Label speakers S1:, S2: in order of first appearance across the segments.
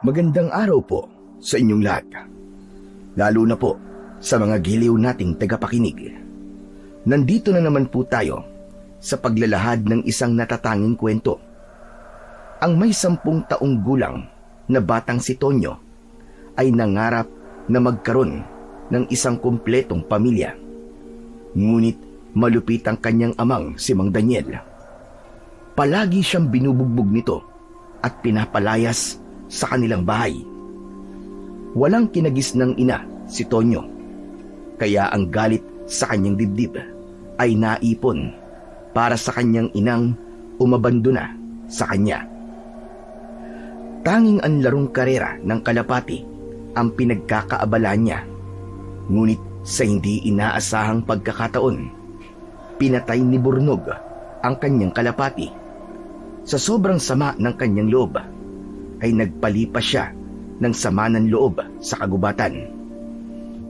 S1: Magandang araw po sa inyong lahat. Lalo na po sa mga giliw nating tagapakinig. Nandito na naman po tayo sa paglalahad ng isang natatanging kwento. Ang may 10 taong gulang na batang si Tonyo ay nangarap na magkaroon ng isang kumpletong pamilya. Ngunit malupit ang kanyang amang si Mang Daniel. Palagi siyang binubugbog nito at pinapalayas sa kanilang bahay. Walang kinagis ng ina si Tonyo, kaya ang galit sa kanyang dibdib ay naipon para sa kanyang inang umabandona sa kanya. Tanging ang larong karera ng kalapati ang pinagkakaabalaan niya. Ngunit sa hindi inaasahang pagkakataon, pinatay ni Burnog ang kanyang kalapati. Sa sobrang sama ng kanyang loob, ay nagpalipas siya ng sama ng loob sa kagubatan.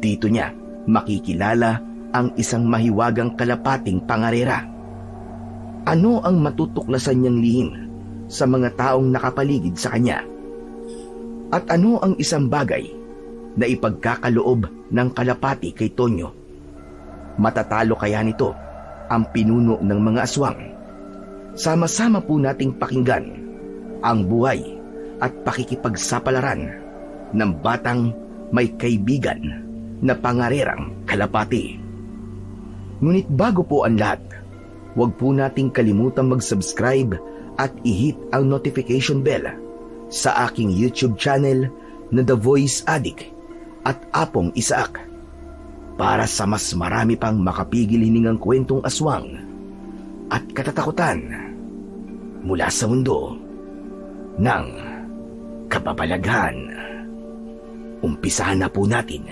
S1: Dito niya makikilala ang isang mahiwagang kalapating pangarera. Ano ang matutuklasan niyang lihim sa mga taong nakapaligid sa kanya? At ano ang isang bagay na ipagkakaloob ng kalapati kay Tonyo? Matatalo kaya nito ang pinuno ng mga aswang? Sama-sama po nating pakinggan ang buhay at pakikipagsapalaran ng batang may kaibigan na pangarerang kalapati. Ngunit bago po ang lahat, huwag po nating kalimutang mag-subscribe at i-hit ang notification bell sa aking YouTube channel na The Voice Addict at Apong Isaak para sa mas marami pang makapigil hiningang kwentong aswang at katatakutan mula sa mundo ng kababalaghan. Umpisahan na po natin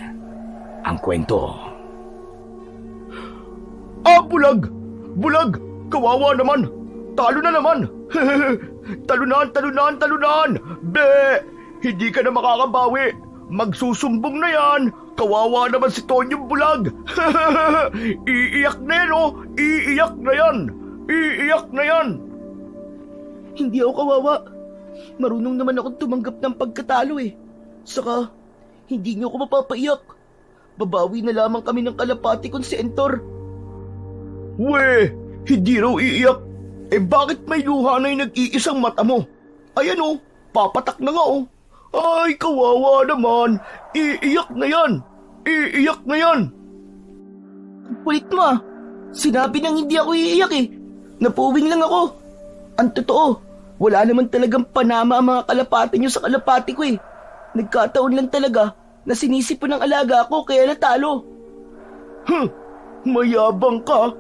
S1: ang kwento. Bulag! Bulag! Kawawa naman! Talo na naman! Talunan! Be! Hindi ka na makakabawi! Magsusumbong na yan! Kawawa naman si Tonyong Bulag! Iiyak na yan, oh! Iiyak na yan! Iiyak na yan!
S2: Hindi ako kawawa. Marunong naman akong tumanggap ng pagkatalo eh. Saka, hindi niyo ako mapapaiyak. Babawi na lamang kami ng kalapati kong si Entor.
S1: We! Hindi raw iiyak. Bakit may luha na yung nag-iisang mata mo? Ayan oh, papatak na nga oh. Ay, kawawa naman. Iiyak na yan. Iiyak na yan.
S2: Kulit mo ah. Sinabi nang hindi ako iiyak eh. Napuwing lang ako. Ang totoo, wala naman talagang panama ang mga kalapati nyo sa kalapati ko eh. Nagkataon lang talaga na sinisipon ng alaga ko kaya natalo.
S1: Mayabang ka.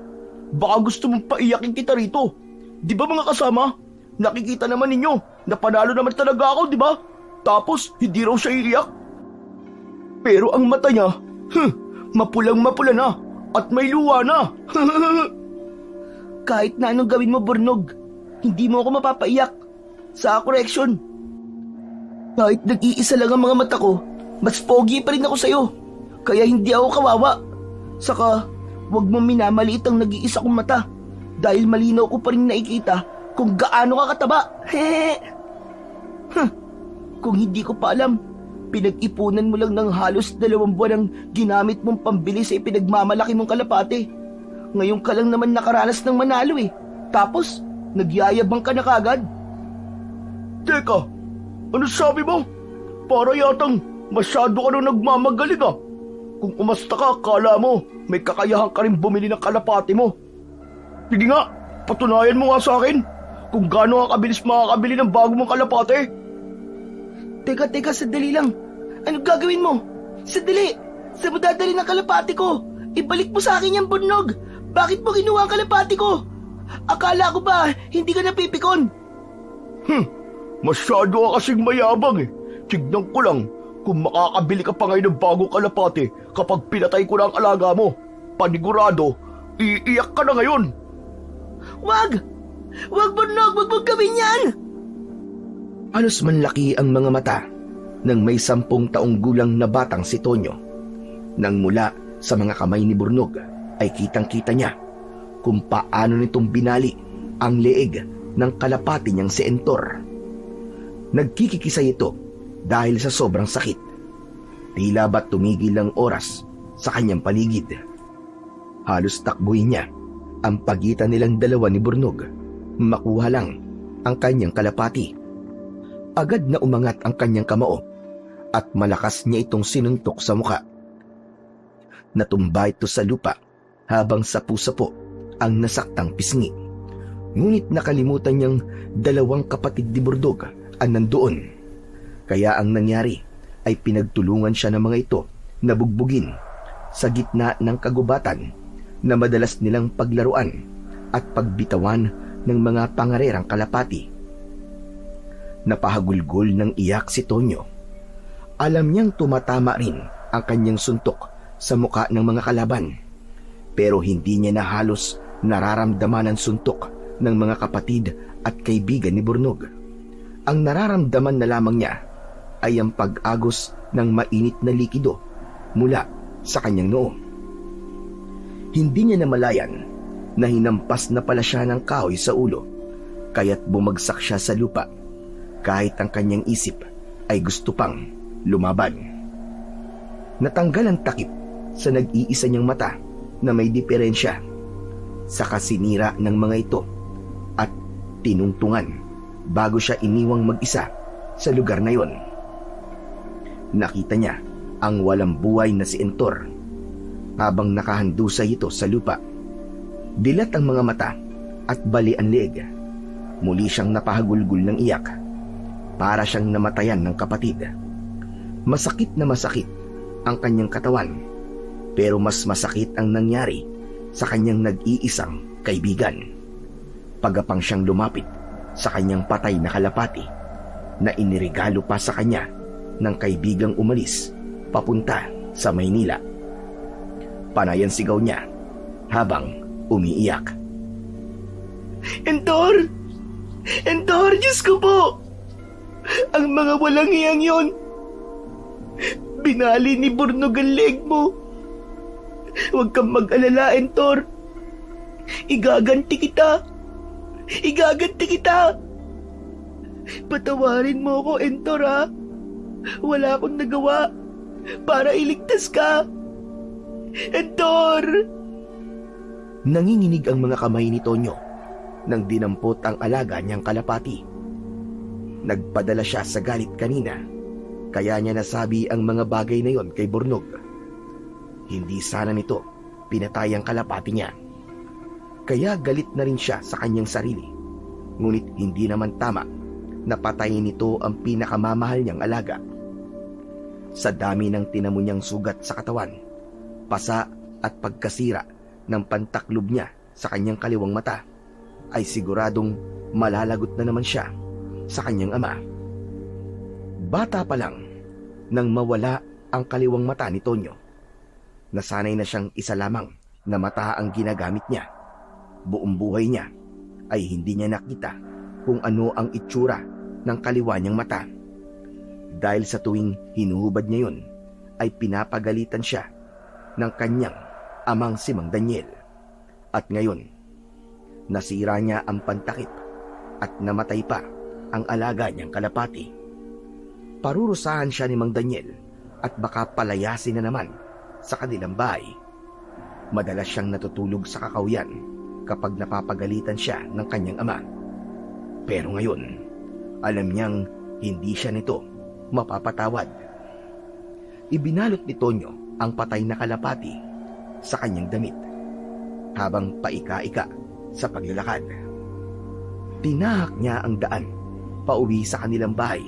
S1: Baka gusto mong paiyakin kita rito. Di ba mga kasama? Nakikita naman ninyo na panalo naman talaga ako, di ba? Tapos hindi raw siya iiyak. Pero ang mata niya, mapulang-mapula na at may luha na.
S2: Kahit na anong gawin mo, Burnog, hindi mo ako mapapaiyak. Sa correction. Kahit nag-iisa lang ang mga mata ko, mas pogi pa rin ako sa'yo. Kaya hindi ako kawawa. Saka, huwag mo minamaliit ang nag-iisa kong mata. Dahil malinaw ko pa rin nakikita kung gaano ka kataba. Kung hindi ko pa alam, pinag-ipunan mo lang ng halos 2 buwan ang ginamit mong pambili sa ipinagmamalaki mong kalapate. Ngayon ka lang naman nakaranas ng manalo eh. Tapos, nagyayabang ka na kagad.
S1: Teka, ano sabi mo? Para yatang masyado ka nang nagmamagaling ah. Kung umasta ka, akala mo may kakayahan ka rin bumili ng kalapati mo. Sige nga, patunayan mo nga sa akin kung gaano ka kabilis makakabili ng bago mong kalapati.
S2: Teka, sandali lang. Ano gagawin mo? Sandali! Saan mo dadali ng kalapati ko? Ibalik mo sa akin yung Burnog! Bakit mo kinuha ang kalapati ko? Akala ko ba hindi ka napipikon?
S1: Masyado ka kasing mayabang eh. Tignan ko lang kung makakabili ka pa ngayon ng bagong kalapati kapag pinatay ko na ang alaga mo. Panigurado, iiyak ka na ngayon.
S2: Wag! Wag, Burnog! Wag mong gawin yan!
S1: Halos manlaki ang mga mata ng may 10 taong gulang na batang si Tonyo. Nang mula sa mga kamay ni Burnog ay kitang-kita niya kung paano nitong binali ang leeg ng kalapati niyang si Entor. Nagkikikisay ito dahil sa sobrang sakit. Tila ba't tumigil ang oras sa kanyang paligid. Halos takbuhin niya ang pagitan nilang dalawa ni Bornog. Makuha lang ang kanyang kalapati. Agad na umangat ang kanyang kamao at malakas niya itong sinuntok sa muka. Natumba ito sa lupa habang sapu-sapo ang nasaktang pisngi. Ngunit nakalimutan niyang dalawang kapatid ni Bornog ang nandoon. Kaya ang nangyari ay pinagtulungan siya ng mga ito na bugbugin sa gitna ng kagubatan na madalas nilang paglaruan at pagbitawan ng mga pangarerang kalapati. Napahagulgol ng iyak si Tonyo. Alam niyang tumatama rin ang kanyang suntok sa muka ng mga kalaban, pero hindi niya na halos nararamdaman ang suntok ng mga kapatid at kaibigan ni Bornog. Ang nararamdaman na lamang niya ay ang pag-agos ng mainit na likido mula sa kanyang noo. Hindi niya namalayan na hinampas na pala siya ng kahoy sa ulo, kaya't bumagsak siya sa lupa kahit ang kanyang isip ay gusto pang lumaban. Natanggal ang takip sa nag-iisa niyang mata na may diferensya sa kasinira ng mga ito at tinungtungan bago siya iniwang mag-isa sa lugar na yon. Nakita niya ang walang buhay na si Entor habang nakahandusay ito sa lupa. Dilat ang mga mata at bali ang leeg. Muli siyang napahagulgol ng iyak. Para siyang namatayan ng kapatid. Masakit na masakit ang kanyang katawan, pero mas masakit ang nangyari sa kanyang nag-iisang kaibigan. Pagapang siyang lumapit sa kanyang patay na kalapati na iniregalo pa sa kanya ng kaibigang umalis papunta sa Maynila. Panay ang sigaw niya habang umiiyak.
S2: Entor! Entor, Diyos ko po! Ang mga walang hiyang yon, binali ni Bornog ang leg mo. Huwag kang mag-alala, Entor. Igaganti kita. Igaganti kita. Patawarin mo ko, Entor, ha? Wala akong nagawa para iligtas ka. Entor!
S1: Nanginginig ang mga kamay ni Tonyo nang dinampot ang alaga niyang kalapati. Nagpadala siya sa galit kanina, kaya niya nasabi ang mga bagay na yon kay Bornog. Hindi sana nito pinatay ang kalapati niya. Kaya galit na rin siya sa kanyang sarili. Ngunit hindi naman tama na patayin nito ang pinakamamahal niyang alaga. Sa dami ng tinamo niyang sugat sa katawan, pasa at pagkasira ng pantaklob niya sa kanyang kaliwang mata, ay siguradong malalagot na naman siya sa kanyang ama. Bata pa lang nang mawala ang kaliwang mata ni Tonyo. Nasanay na siyang isa lamang na mata ang ginagamit niya. Buong buhay niya ay hindi niya nakita kung ano ang itsura ng kaliwa niyang mata. Dahil sa tuwing hinuhubad niya yun, ay pinapagalitan siya ng kanyang amang si Mang Daniel. At ngayon, nasira niya ang pantakip at namatay pa ang alaga niyang kalapati. Parurusahan siya ni Mang Daniel at baka palayasin na naman sa kanilang bahay. Madalas siyang natutulog sa kakawyan kapag napapagalitan siya ng kanyang ama. Pero ngayon, alam niyang hindi siya nito mapapatawad. Ibinalot ni Tonyo ang patay na kalapati sa kanyang damit habang paika-ika sa paglalakad. Tinahak niya ang daan pauwi sa kanilang bahay.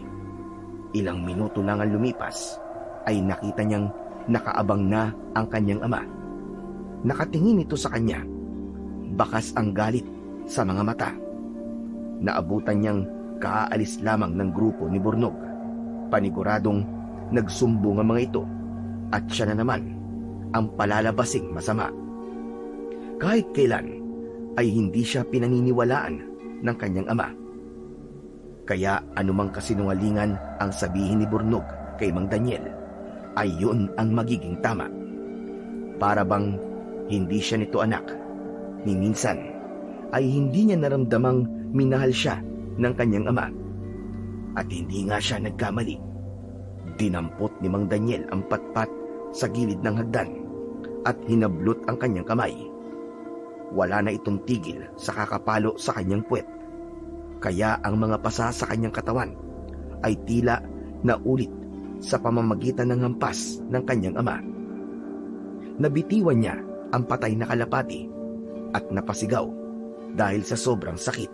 S1: Ilang minuto lang ang lumipas ay nakita niyang nakaabang na ang kanyang ama. Nakatingin ito sa kanya, bakas ang galit sa mga mata. Naabutan niyang kaalis lamang ng grupo ni Bornog. Paniguradong nagsumbong ang mga ito at siya na naman ang palalabasing masama. Kahit kailan ay hindi siya pinaniniwalaan ng kanyang ama. Kaya anumang kasinungalingan ang sabihin ni Bornog kay Mang Daniel, ay yun ang magiging tama. Para bang hindi siya nito anak, ni minsan ay hindi niya naramdamang minahal siya ng kanyang ama. At hindi nga siya nagkamali Dinampot ni Mang Daniel ang patpat sa gilid ng hagdan at hinablot ang kanyang kamay. Wala na itong tigil sa kakapalo sa kanyang puwet, kaya ang mga pasa sa kanyang katawan ay tila naulit sa pamamagitan ng hampas ng kanyang ama. Nabitiwan niya ang patay na kalapati at napasigaw dahil sa sobrang sakit.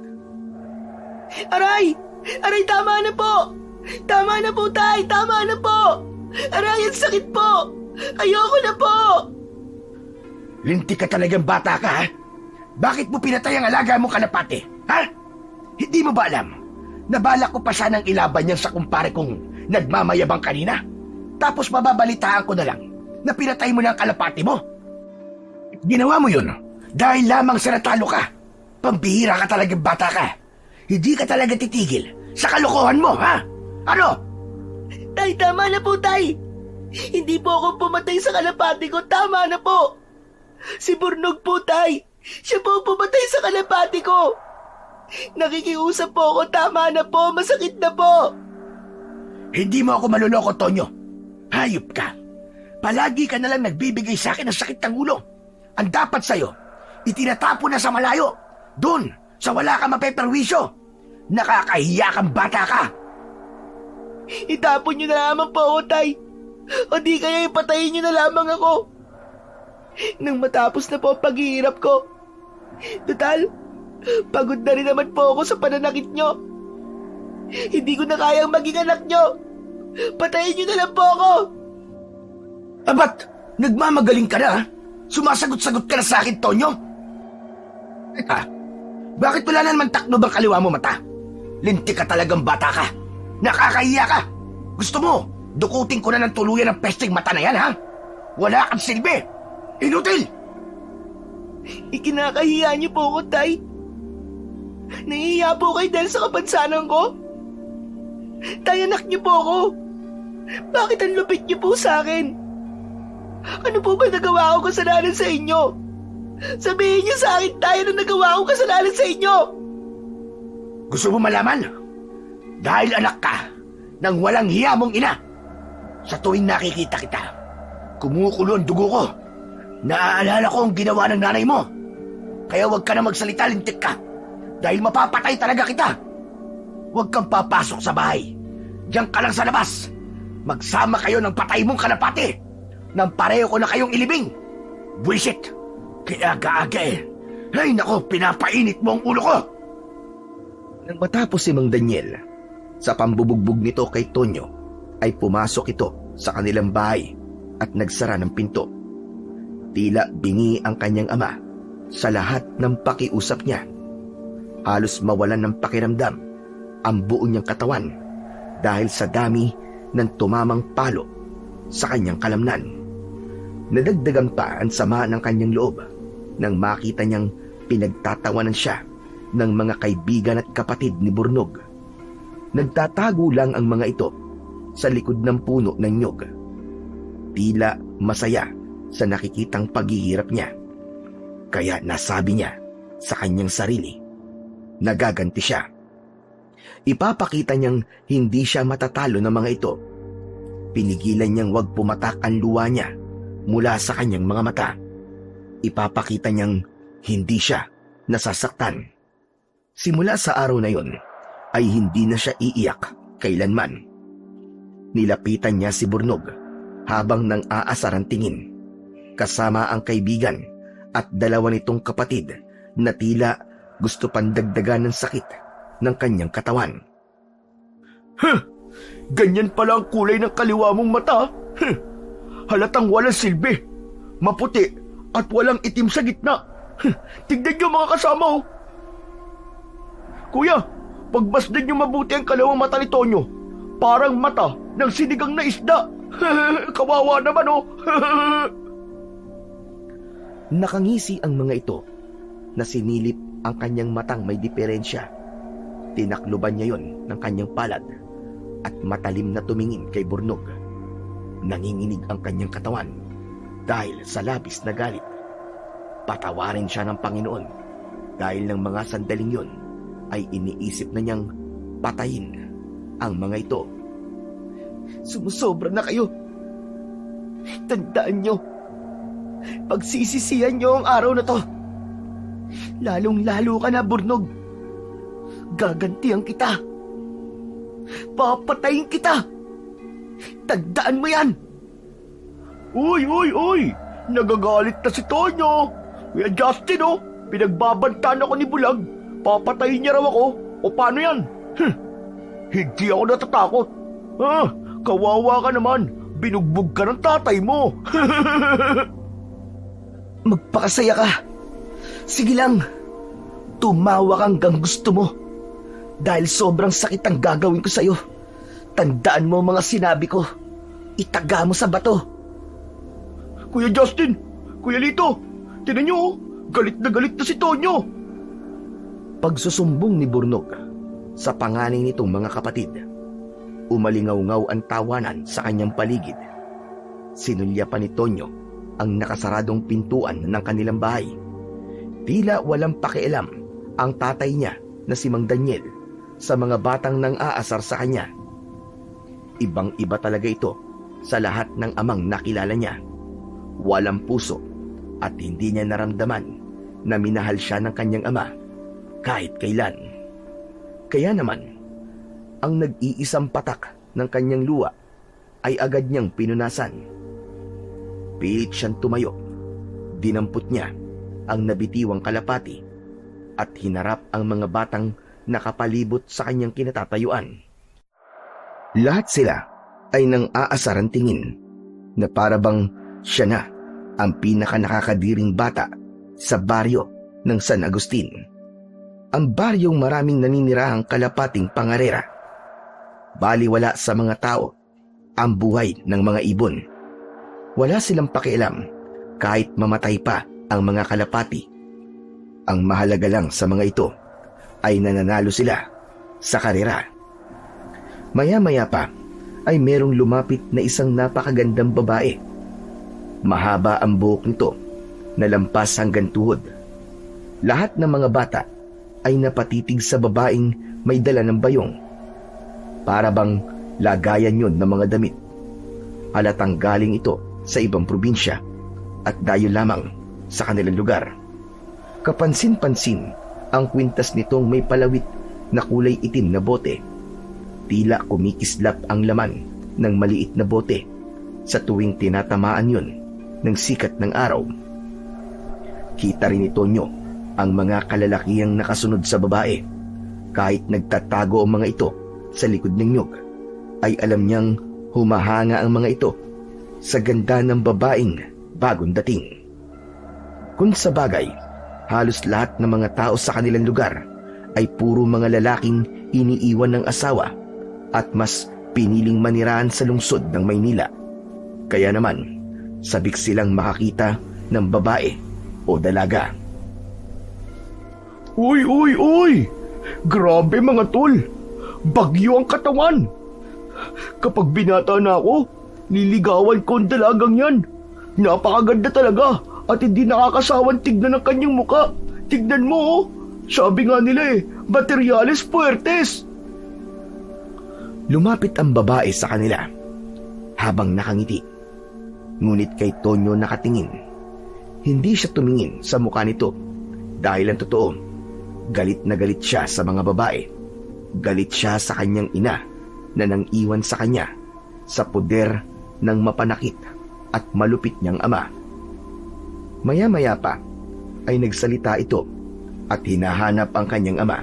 S2: Aray! Aray, tama na po! Tama na po, tay! Tama na po! Aray, ang sakit po! Ayoko na po!
S1: Lintik ka talagang bata ka, ha? Bakit mo pinatay ang alaga mo kalapati, ha? Hindi mo ba alam? Nabalak ko pa sanang ilaban niyan sa kumpare kong nagmamayabang kanina. Tapos mababalitaan ko na lang na pinatay mo na ang kalapati mo. Ginawa mo yun dahil lamang sa natalo ka. Pambihira ka talagang bata ka. Hindi ka talaga titigil sa kalokohan mo, ha? Ano?
S2: Tay, tama na po, tay! Hindi po ako pumatay sa kalapati ko. Tama na po! Si Burnog po, tay! Siya po pumatay sa kalapati ko! Nakikiusap po ako. Tama na po! Masakit na po!
S1: Hindi mo ako maluloko, Tonyo. Hayop ka. Palagi ka nalang nagbibigay sa akin ng sakit ng ulo. Ang dapat sa'yo, itinatapo na sa malayo. Doon, sa wala ka mapeperwisyo. Nakakahiya kang bata ka.
S2: Itapon niyo na lamang po ako, tay! O di kaya ipatayin niyo na lamang ako. Nang matapos na po ang paghihirap ko. Total, pagod na rin naman po ako sa pananakit niyo. Hindi ko na kayang maging anak niyo. Patayin niyo na lang po ako.
S1: Abat, nagmamagaling ka na, ha? Sumasagot-sagot ka na sa akin, Tonyo. Teka, bakit wala na naman takno bang kaliwa mo mata? Lintik ka talagang bata ka. Nakakahiya ka. Gusto mo, dukutin ko na ng tuluyan ng pesting mata na yan, ha? Wala kang silbi. Inutil!
S2: Ikinakahiya niyo po ako, tay. Nahihiya po kayo dahil sa kapansanan ko. Tay, anak niyo po ako. Bakit ang lupit niyo po sa akin? Ano po ba nagawa ko kasalanan sa inyo? Sabihin niyo sa akin, tay, na nagawa ko kasalanan sa inyo.
S1: Gusto mo malaman? Dahil anak ka ng walang hiya mong ina. Sa tuwing nakikita kita, kumukulo ang dugo ko. Naaalala ko ang ginawa ng nanay mo. Kaya huwag ka na magsalita, lintik ka. Dahil mapapatay talaga kita. Huwag kang papasok sa bahay. Diyan ka lang sa labas. Magsama kayo ng patay mong kalapati. Nang pareho ko na kayong ilibing. Buwisit. Kaya aga-aga eh. Ay nako, pinapainit mo ang ulo ko. Nang matapos si Mang Daniel, sa pambubugbog nito kay Tonyo, ay pumasok ito sa kanilang bahay at nagsara ng pinto. Tila bingi ang kanyang ama sa lahat ng pakiusap niya. Halos mawalan ng pakiramdam ang buo niyang katawan dahil sa dami ng tumamang palo sa kanyang kalamnan. Nadagdagan pa ang sama ng kanyang loob nang makita niyang pinagtatawanan siya ng mga kaibigan at kapatid ni Burnog. Nagtatago lang ang mga ito sa likod ng puno ng nyog. Tila masaya sa nakikitang paghihirap niya. Kaya nasabi niya sa kanyang sarili, nagaganti siya. Ipapakita niyang hindi siya matatalo ng mga ito. Pinigilan niyang wag pumatak ang luha niya mula sa kanyang mga mata. Ipapakita niyang hindi siya nasasaktan. Simula sa araw na yon, ay hindi na siya iiyak kailanman. Nilapitan niya si Burnog habang nang aasar ang tingin, kasama ang kaibigan at dalawa nitong kapatid na tila gusto pang dagdagan ng sakit ng kanyang katawan.
S2: Ganyan pala ang kulay ng kaliwa mong mata. Halatang walang silbi, maputi at walang itim sa gitna. Tignan niyo mga kasama, oh. Kuya, pagbasdan niyo mabuti ang kalawang mata ni Tonyo. Parang mata ng sinigang na isda. Kawawa naman, oh.
S1: Nakangisi ang mga ito na sinilip ang kanyang matang may diferensya. Tinakluban niya yon ng kanyang palad at matalim na tumingin kay Burnog. Nanginginig ang kanyang katawan dahil sa labis na galit. Patawarin siya ng Panginoon dahil ng mga sandaling yon ay iniisip na niyang patayin ang mga ito.
S2: Sumusobra na kayo. Tandaan nyo, pagsisisihan nyo ang araw na to. Lalong-lalo ka na, Burnog. Gagantihan kita. Papatayin kita. Tandaan mo yan. Uy! Nagagalit na si Tonyo. Kuya Justin, pinagbabantaan ako ni Bulag. Papatayin niya raw ako. O paano yan? Hindi ako natatakot. Kawawa ka naman. Binugbog ka ng tatay mo. Magpakasaya ka. Sige lang. Tumawa ka hanggang gusto mo. Dahil sobrang sakit ang gagawin ko sa'yo. Tandaan mo mga sinabi ko. Itaga mo sa bato. Kuya Justin, Kuya Lito, tinan nyo, galit na si Tonyo. Pagsusumbong ni Burnog sa panganay nitong mga kapatid, umalingaw-ngaw ang tawanan sa kanyang paligid. Sinulya pa ni Tonyo ang nakasaradong pintuan ng kanilang bahay. Tila walang pakialam ang tatay niya na si Mang Daniel sa mga batang nang aasar sa kanya. Ibang-iba talaga ito sa lahat ng amang nakilala niya. Walang puso at hindi niya naramdaman na minahal siya ng kanyang ama kahit kailan. Kaya naman, ang nag-iisang patak ng kanyang luha ay agad niyang pinunasan. Pilit siyang tumayo. Dinampot niya ang nabitiwang kalapati at hinarap ang mga batang nakapalibot sa kanyang kinatatayuan. Lahat sila ay nang aasaran tingin na parabang siya na ang pinaka-nakakadiring bata sa baryo ng San Agustin. Ang baryong maraming naninirahang kalapating pangarera. Baliwala sa mga tao ang buhay ng mga ibon. Wala silang pakialam kahit mamatay pa ang mga kalapati. Ang mahalaga lang sa mga ito ay nananalo sila sa karera. Maya-maya pa ay merong lumapit na isang napakagandang babae. Mahaba ang buhok nito na lampas hanggang tuhod. Lahat ng mga bata ay napatitig sa babaeng may dala ng bayong. Para bang lagayan yun ng mga damit. Halatang galing ito sa ibang probinsya at dayo lamang sa kanilang lugar. Kapansin-pansin ang kwintas nitong may palawit na kulay itim na bote. Tila kumikislap ang laman ng maliit na bote sa tuwing tinatamaan yun ng sikat ng araw. Kita rin ni Tonyo ang mga kalalakihang nakasunod sa babae. Kahit nagtatago ang mga ito sa likod ng nyug, ay alam niyang humahanga ang mga ito sa ganda ng babaeng bagong dating. Kung sa bagay, halos lahat ng mga tao sa kanilang lugar ay puro mga lalaking iniiwan ng asawa at mas piniling manirahan sa lungsod ng Maynila. Kaya naman, sabik silang makakita ng babae o dalaga. Uy! Grabe mga tol! Bagyo ang katawan! Kapag binata na ako, niligawan ko ang dalagang yan. Napakaganda talaga at hindi nakakasawang tignan ang kanyang muka. Tignan mo Sabi nga nila materiales puertes. Lumapit ang babae sa kanila habang nakangiti. Ngunit kay Tonyo nakatingin. Hindi siya tumingin sa mukha nito dahil ang totoo, galit na galit siya sa mga babae. Galit siya sa kanyang ina na nang iwan sa kanya sa poder ng mapanakit at malupit niyang ama. Maya-maya pa ay nagsalita ito at hinahanap ang kanyang ama.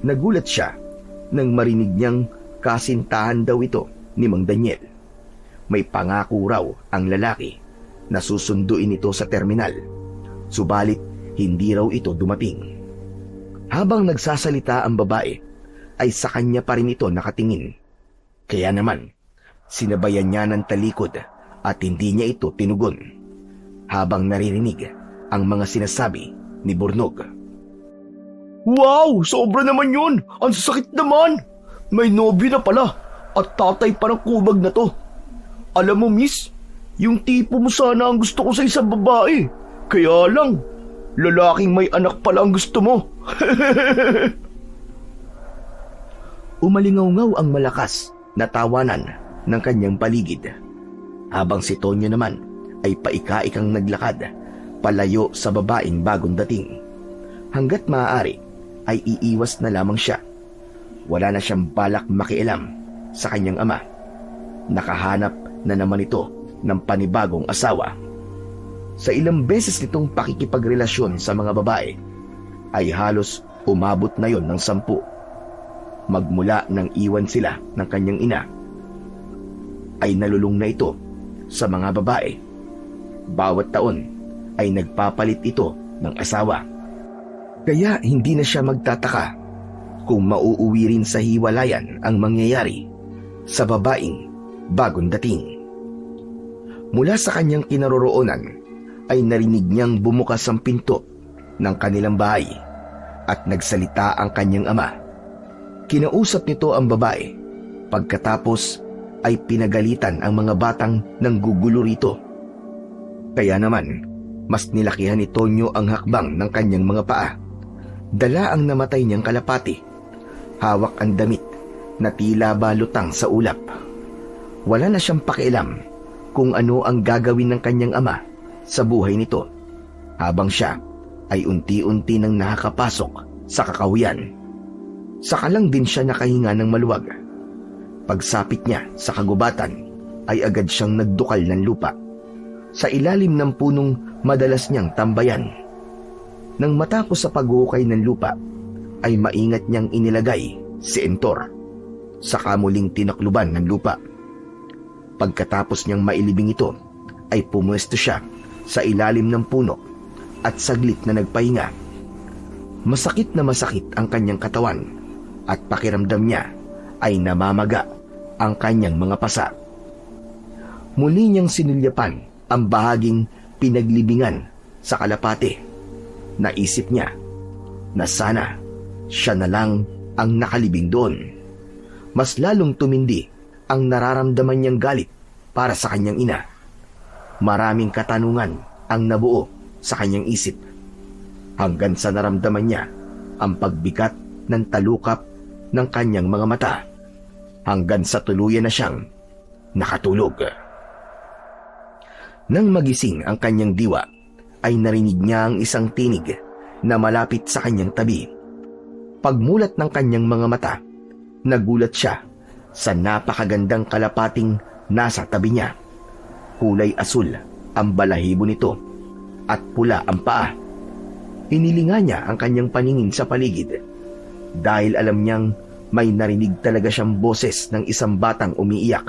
S2: Nagulat siya nang marinig niyang kasintahan daw ito ni Mang Daniel. May pangako raw ang lalaki na susunduin ito sa terminal, subalit hindi raw ito dumating. Habang nagsasalita ang babae, ay sa kanya pa rin ito nakatingin. Kaya naman, sinabayan niya ng talikod at hindi niya ito tinugon, habang naririnig ang mga sinasabi ni Burnog. Wow! Sobra naman yun! Ang sakit naman! May nobyo na pala at tatay pa ng kubag na to. Alam mo, miss, yung tipo mo sana ang gusto ko sa isang babae. Kaya lang, lalaking may anak pala ang gusto mo. Umalingaw-ngaw ang malakas
S1: natawanan ng kanyang paligid. Habang si Tonyo naman ay paika-ikang naglakad palayo sa babaeng bagong dating. Hanggat maaari ay iiwas na lamang siya. Wala na siyang balak makialam sa kanyang ama. Nakahanap na naman ito ng panibagong asawa. Sa ilang beses nitong pakikipagrelasyon sa mga babae, ay halos umabot na yon ng 10. Magmula nang iwan sila ng kanyang ina, ay nalulung na ito sa mga babae. Bawat taon ay nagpapalit ito ng asawa. Kaya hindi na siya magtataka kung mauuwi rin sa hiwalayan ang mangyayari sa babaeng bagong dating. Mula sa kanyang kinaroroonan ay narinig niyang bumukas ang pinto ng kanilang bahay at nagsalita ang kanyang ama. Kinausap nito ang babae. Pagkatapos ay pinagalitan ang mga batang nanggugulo rito. Kaya naman, mas nilakihan ni Tonyo ang hakbang ng kanyang mga paa. Dala ang namatay niyang kalapati. Hawak ang damit na tila balutang sa ulap. Wala na siyang pakialam kung ano ang gagawin ng kanyang ama sa buhay nito, habang siya ay unti-unti nang nakakapasok sa kakahuyan. Saka lang din siya nakahinga ng maluwag. Pagsapit niya sa kagubatan ay agad siyang nagdukal ng lupa. Sa ilalim ng punong madalas niyang tambayan. Nang matapos sa paghuhukay ng lupa, ay maingat niyang inilagay si Entor. Saka muling tinakluban ng lupa. Pagkatapos niyang mailibing ito, ay pumuesto siya sa ilalim ng puno at saglit na nagpahinga. Masakit na masakit ang kanyang katawan at pakiramdam niya ay namamaga ang kanyang mga pasa. Muli niyang sinulyapan ang bahaging pinaglibingan sa kalapate. Naisip niya na sana siya na lang ang nakalibing doon. Mas lalong tumindi ang nararamdaman niyang galit para sa kanyang ina. Maraming katanungan ang nabuo sa kanyang isip, hanggang sa naramdaman niya ang pagbigat ng talukap ng kanyang mga mata, hanggang sa tuluyan na siyang nakatulog. Nang magising ang kanyang diwa, ay narinig niya ang isang tinig na malapit sa kanyang tabi. Pagmulat ng kanyang mga mata, nagulat siya sa napakagandang kalapating nasa tabi niya. Kulay asul ang balahibo nito at pula ang paa. Hinilinga niya ang kanyang paningin sa paligid dahil alam niyang may narinig talaga siyang boses ng isang batang umiiyak.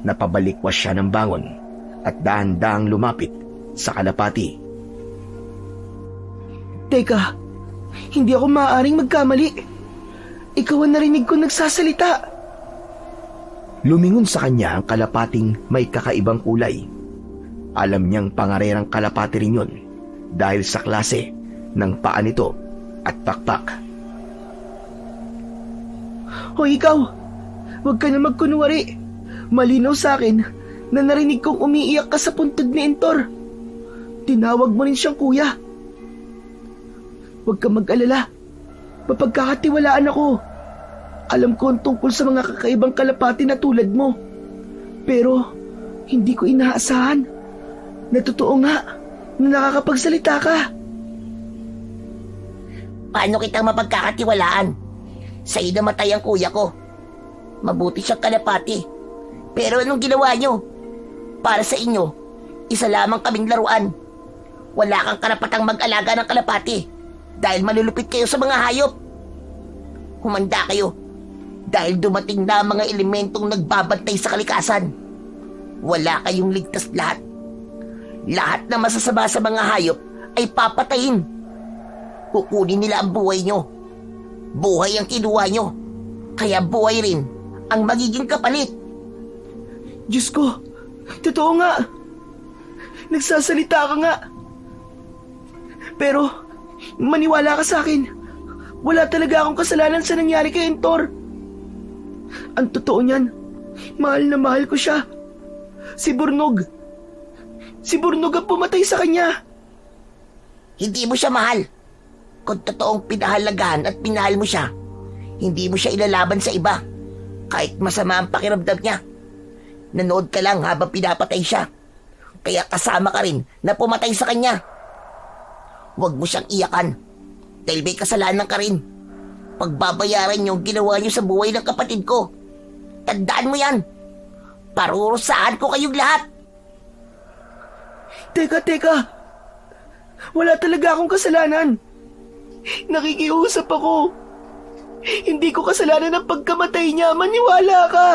S1: Napabalikwas siya ng bangon at dahan-dahang lumapit sa kalapati.
S2: Teka, hindi ako maaaring magkamali. Ikaw ang narinig ko nagsasalita.
S1: Lumingon sa kanya ang kalapating may kakaibang kulay. Alam niyang pangarerang kalapati rin yun dahil sa klase ng paa nito at pakpak.
S2: Hoy ikaw, huwag ka na magkunwari. Malinaw sa akin na narinig kong umiiyak ka sa puntod ni Entor. Tinawag mo rin siyang kuya. Huwag ka mag-alala. Mapagkakatiwalaan ako. Alam ko ang tungkol sa mga kakaibang kalapati na tulad mo. Pero hindi ko inaasahan na totoo nga na nakakapagsalita ka.
S3: Paano kitang mapagkakatiwalaan? Sa'yo namatay ang kuya ko. Mabuti siyang kalapati. Pero anong ginawa niyo? Para sa inyo, isa lamang kaming laruan. Wala kang karapatang mag-alaga ng kalapati dahil malulupit kayo sa mga hayop. Humanda kayo dahil dumating na ang mga elementong nagbabantay sa kalikasan. Wala kayong ligtas lahat. Lahat na masasama sa mga hayop ay papatayin. Kukunin nila ang buhay nyo. Buhay ang kinuha nyo. Kaya buhay rin ang magiging kapalit.
S2: Diyos ko, totoo nga. Nagsasalita ka nga. Pero, maniwala ka sa akin. Wala talaga akong kasalanan sa nangyari kay Entor. Ang totoo niyan, mahal na mahal ko siya. Si Burnog. Si Burnog ang pumatay sa kanya.
S3: Hindi mo siya mahal. Kung totoong pinahalagahan at pinahal mo siya, hindi mo siya ilalaban sa iba. Kahit masama ang pakiramdam niya, nanood ka lang habang pinapatay siya. Kaya kasama ka rin na pumatay sa kanya. Huwag mo siyang iyakan dahil may kasalanan ka rin. Pagbabayaran niyo ang ginawa niyo sa buhay ng kapatid ko. Tandaan mo yan. Parurusahan ko kayong lahat.
S2: Teka. Wala talaga akong kasalanan. Nakikiusap ako. Hindi ko kasalanan ang pagkamatay niya. Maniwala ka.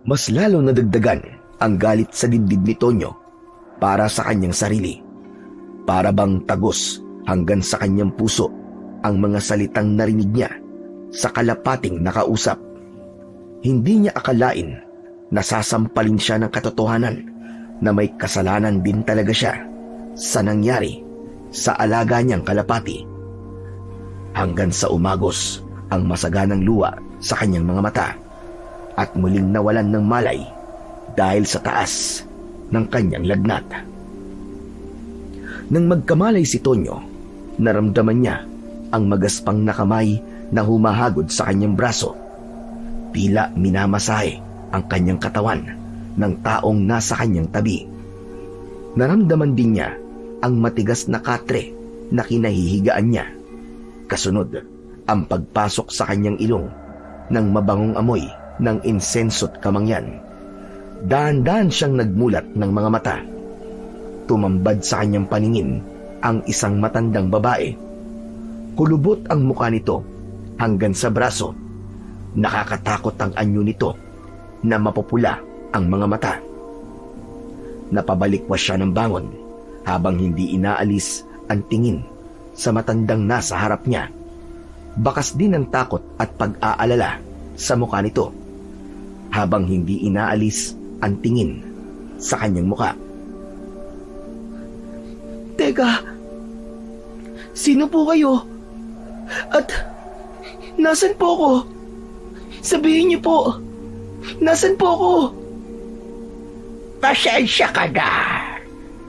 S1: Mas lalo nadagdagan ang galit sa dibdib ni Tonyo para sa kanyang sarili. Para bang tagos hanggang sa kanyang puso ang mga salitang narinig niya sa kalapating nakausap. Hindi niya akalain na sasampalin siya ng katotohanan na may kasalanan din talaga siya sa nangyari sa alaga niyang kalapati. Hanggang sa umagos ang masaganang luha sa kanyang mga mata at muling nawalan ng malay dahil sa taas ng kanyang lagnat. Nang magkamalay si Tonyo, naramdaman niya ang magaspang na kamay na humahagod sa kanyang braso. Tila minamasahe ang kanyang katawan ng taong nasa kanyang tabi. Naramdaman din niya ang matigas na katre na kinahihigaan niya. Kasunod, ang pagpasok sa kanyang ilong ng mabangong amoy ng insenso't kamangyan. Dahan-dahan siyang nagmulat ng mga mata. Tumambad sa kanyang paningin ang isang matandang babae. Kulubot ang mukha nito hanggang sa braso. Nakakatakot ang anyo nito na mapupula ang mga mata. Napabalikwas siya ng bangon habang hindi inaalis ang tingin sa matandang nasa harap niya. Bakas din ng takot at pag-aalala sa mukha nito habang hindi inaalis ang tingin sa kanyang mukha.
S2: Teka, sino po kayo? At nasan po ako? Sabihin niyo po, nasan po ako?
S4: Pasensya ka na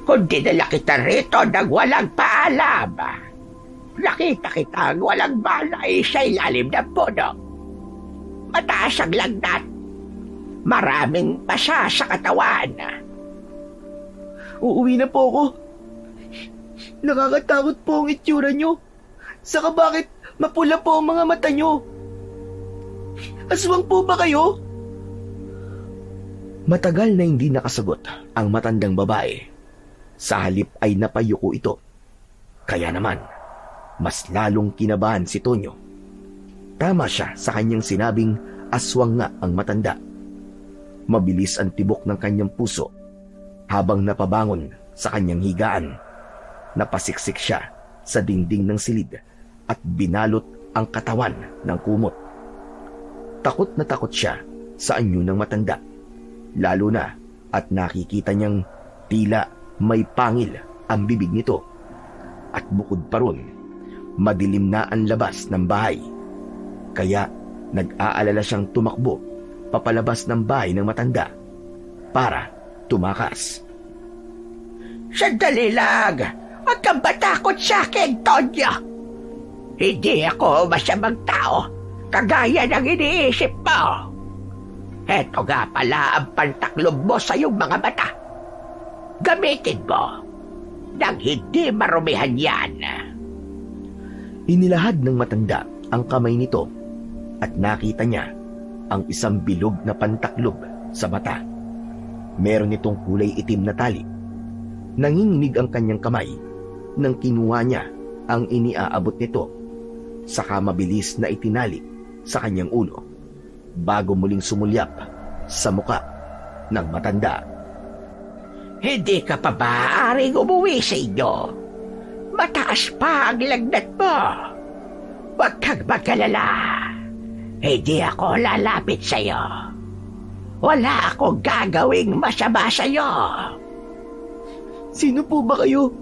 S4: kung dinala kita rito nang walang paalam. Nakita kitang walang malay sa ilalim ng puno. Mataas ang lagnat. Maraming pasa sa katawan.
S2: Uuwi na po ako. Nakakatakot po ang itsura niyo. Saka bakit mapula po ang mga mata niyo? Aswang po ba kayo?
S1: Matagal na hindi nakasagot ang matandang babae. Sa halip ay napayuko ito. Kaya naman, mas lalong kinabahan si Tonyo. Tama siya sa kanyang sinabing aswang nga ang matanda. Mabilis ang tibok ng kanyang puso habang napabangon sa kanyang higaan. Napasiksik siya sa dingding ng silid at binalot ang katawan ng kumot. Takot na takot siya sa anyo ng matanda. Lalo na at nakikita niyang tila may pangil ang bibig nito. At bukod pa ron, madilim na ang labas ng bahay. Kaya nag-aalala siyang tumakbo papalabas ng bahay ng matanda para tumakas.
S4: Sandali lang! Huwag kang matakot sa akin, Tonyo! Hindi ako masamang tao, kagaya ng iniisip mo. Heto nga pala ang pantaklob mo sa iyong mga mata. Gamitin mo nang hindi marumihan yan.
S1: Inilahad ng matanda ang kamay nito at nakita niya ang isang bilog na pantaklob sa mata. Meron itong kulay itim na tali. Nanginginig ang kanyang kamay nang kinuha niya ang iniaabot nito, saka mabilis na itinali sa kanyang ulo bago muling sumulyap sa muka ng matanda.
S4: Hindi ka pa maaaring umuwi sa inyo. Mataas pa ang lagnat mo. Huwag kang mag-alala. Hindi ako lalapit sa iyo. Wala akong gagawing masama sa iyo.
S2: Sino po ba kayo?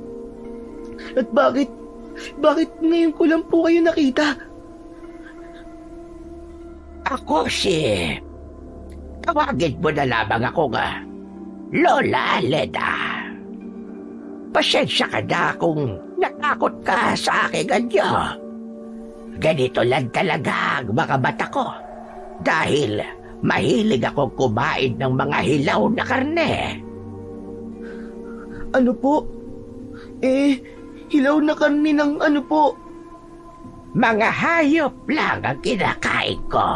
S2: At bakit ngayon ko lang po kayo nakita?
S4: Ako tawagin mo na lamang ako nga, Lola Leda. Pasensya ka na kung natakot ka sa aking anyo. Ganito lang talaga ang mga mata ko Dahil mahilig akong kumain ng mga hilaw na karne.
S2: Ano po? Hilaw na karni ng ano po?
S4: Mga hayop lang ang kinakain ko.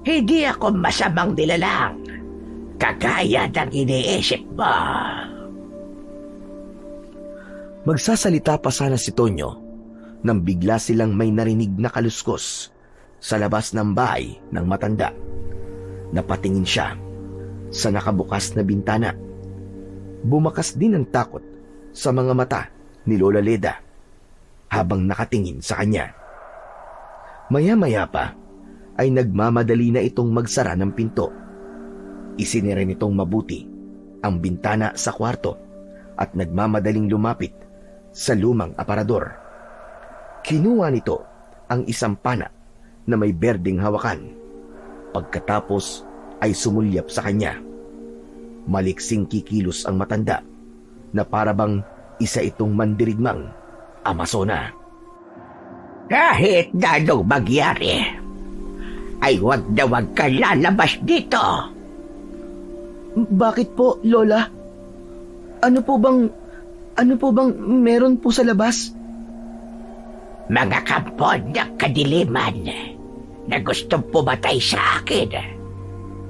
S4: Hindi ako masamang nilalang, kagaya ng iniisip mo.
S1: Magsasalita pa sana si Tonyo nang bigla silang may narinig na kaluskos sa labas ng bahay ng matanda. Napatingin siya sa nakabukas na bintana. Bumakas din ang takot sa mga mata ni Lola Leda habang nakatingin sa kanya. Maya-maya pa ay nagmamadali na itong magsara ng pinto. Isinira nitong mabuti ang bintana sa kwarto at nagmamadaling lumapit sa lumang aparador. Kinuha nito ang isang pana na may berdeng hawakan. Pagkatapos ay sumulyap sa kanya. Maliksing kikilos ang matanda na parabang isa itong mandirigmang Amazona.
S4: Kahit na anong magyari, ay wag na wag ka lalabas dito.
S2: Bakit po, Lola? Ano po bang meron po sa labas?
S4: Mga kampon ng kadiliman na gustong pumatay sa akin.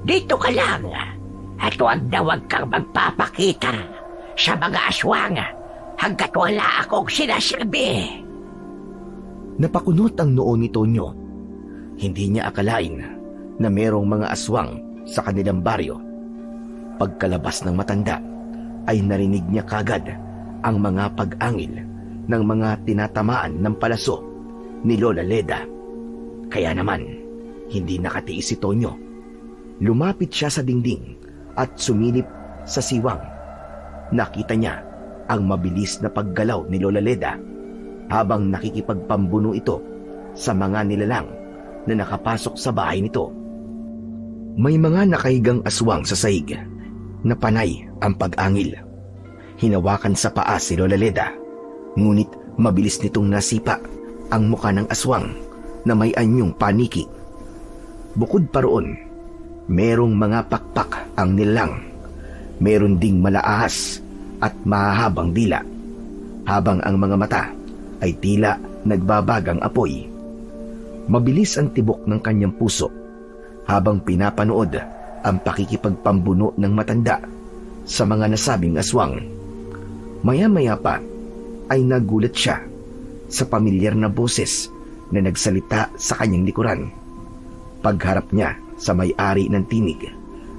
S4: Dito ka lang at wag na wag kang magpapakita sa mga aswang hanggat wala akong sinasabi.
S1: Napakunot ang noo ni Tonyo. Hindi niya akalain na merong mga aswang sa kanilang baryo. Pagkalabas ng matanda ay narinig niya kagad ang mga pag-angil ng mga tinatamaan ng palaso ni Lola Leda. Kaya naman, hindi nakatiis si Tonyo. Lumapit siya sa dingding at sumilip sa siwang. Nakita niya ang mabilis na paggalaw ni Lola Leda habang nakikipagpambuno ito sa mga nilalang na nakapasok sa bahay nito. May mga nakahigang aswang sa sahig na panay ang pag-angil. Hinawakan sa paa si Lola Leda, ngunit mabilis nitong nasipa ang muka ng aswang na may anyong paniki. Bukod pa roon, merong mga pakpak ang nilalang. Meron ding malaahas at mahahabang dila, habang ang mga mata ay tila nagbabagang apoy. Mabilis ang tibok ng kanyang puso habang pinapanood ang pakikipagpambuno ng matanda sa mga nasabing aswang. Maya-maya pa ay nagulat siya sa pamilyar na boses na nagsalita sa kanyang likuran. Pagharap niya sa may-ari ng tinig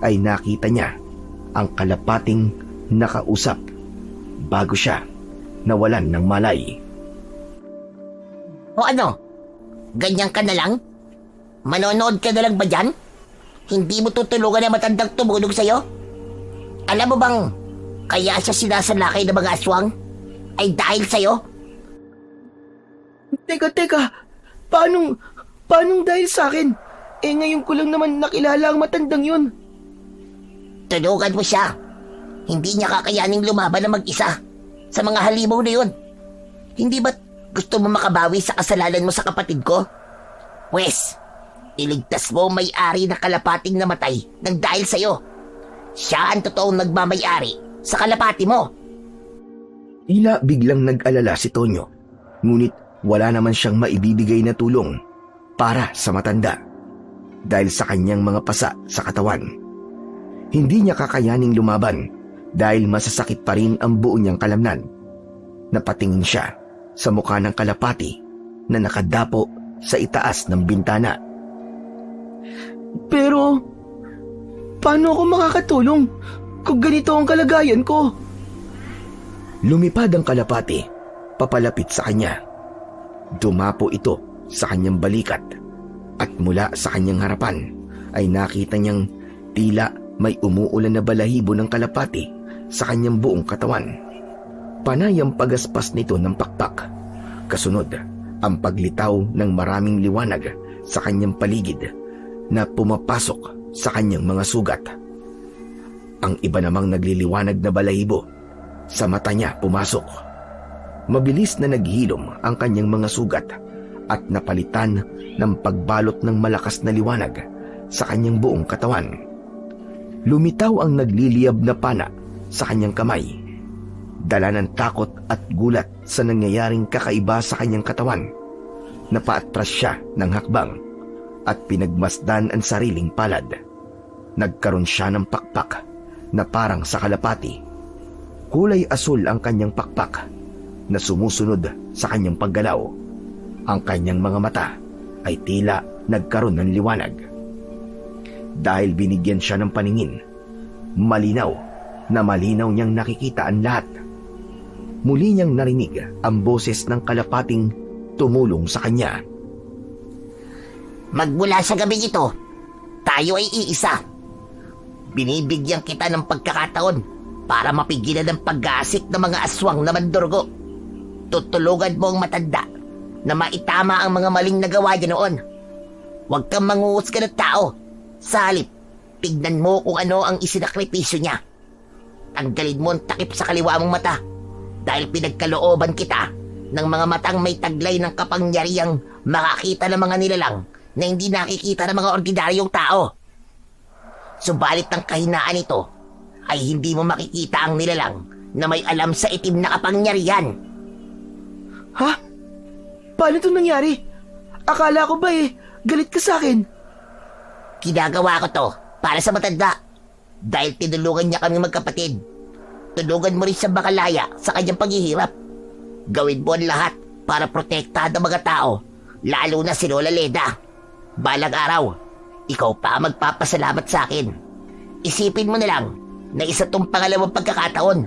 S1: ay nakita niya ang kalapating nakausap bago siya nawalan ng malay.
S3: O ano? Ganyan ka na lang? Manonood ka na lang ba dyan? Hindi mo tutulungan ang matandang tumulog sa'yo? Alam mo bang kaya siya sinasalakay ng mga aswang? Ay dahil sa'yo?
S2: Teka. Paanong dahil sa akin? Ngayon ko lang naman nakilala ang matandang yun.
S3: Tulungan mo siya. Hindi niya kakayaning lumaban na mag-isa sa mga halimaw na yun. Hindi ba't gusto mo makabawi sa kasalanan mo sa kapatid ko? Pwes, iligtas mo ang may-ari na kalapating namatay nang dahil sa'yo. Siya ang totoong nagmamay-ari sa kalapati mo.
S1: Tila biglang nag-alala si Tonyo, ngunit wala naman siyang maibibigay na tulong para sa matanda dahil sa kanyang mga pasa sa katawan. Hindi niya kakayaning lumaban dahil masasakit pa rin ang buo niyang kalamnan. Napatingin siya sa mukha ng kalapati na nakadapo sa itaas ng bintana.
S2: Pero, paano ako makakatulong kung ganito ang kalagayan ko?
S1: Lumipad ang kalapati, papalapit sa kanya. Dumapo ito sa kanyang balikat at mula sa kanyang harapan ay nakita niyang tila may umuulan na balahibo ng kalapati sa kanyang buong katawan. Panay ang pagaspas nito ng pakpak. Kasunod, ang paglitaw ng maraming liwanag sa kanyang paligid na pumapasok sa kanyang mga sugat. Ang iba namang nagliliwanag na balahibo sa mata niya pumasok. Mabilis na naghilom ang kanyang mga sugat at napalitan ng pagbalot ng malakas na liwanag sa kanyang buong katawan. Lumitaw ang nagliliyab na pana sa kanyang kamay. Dala ng takot at gulat sa nangyayaring kakaiba sa kanyang katawan. Napaatras siya ng hakbang at pinagmasdan ang sariling palad. Nagkaroon siya ng pakpak na parang sa kalapati. Kulay asul ang kanyang pakpak na sumusunod sa kanyang paggalaw. Ang kanyang mga mata ay tila nagkaroon ng liwanag. Dahil binigyan siya ng paningin, malinaw niyang nakikita ang lahat. Muli niyang narinig ang boses ng kalapating tumulong sa kanya.
S3: Magmula sa gabing ito, tayo ay iisa. Binibigyan kita ng pagkakataon para mapigilan ang pag-aasik ng mga aswang na mandurgo. Tutulugan mo ang matanda na maitama ang mga maling nagawa niya noon. Huwag kang manguhusga ng tao. Sa halip, tignan mo kung ano ang isinakripisyo niya. Tanggalin mo ang takip sa kaliwa mong mata dahil pinagkalooban kita ng mga matang may taglay ng kapangyarihang makakita ng mga nilalang na hindi nakikita ng mga ordinaryong tao. Subalit ang kahinaan nito ay hindi mo makikita ang nilalang na may alam sa itim na kapangyarihan.
S2: Ha? Paano ito nangyari? Akala ko ba galit ka sa akin?
S3: Ginagawa ko to para sa matanda dahil tinulungan niya kami magkapatid. Tulungan mo rin siya makalaya sa kanyang paghihirap. Gawin mo ang lahat para protektahan ang mga tao, lalo na si Lola Leda. Balang araw, ikaw pa ang magpapasalamat sa akin. Isipin mo na lang na isa tong pangalawang pagkakataon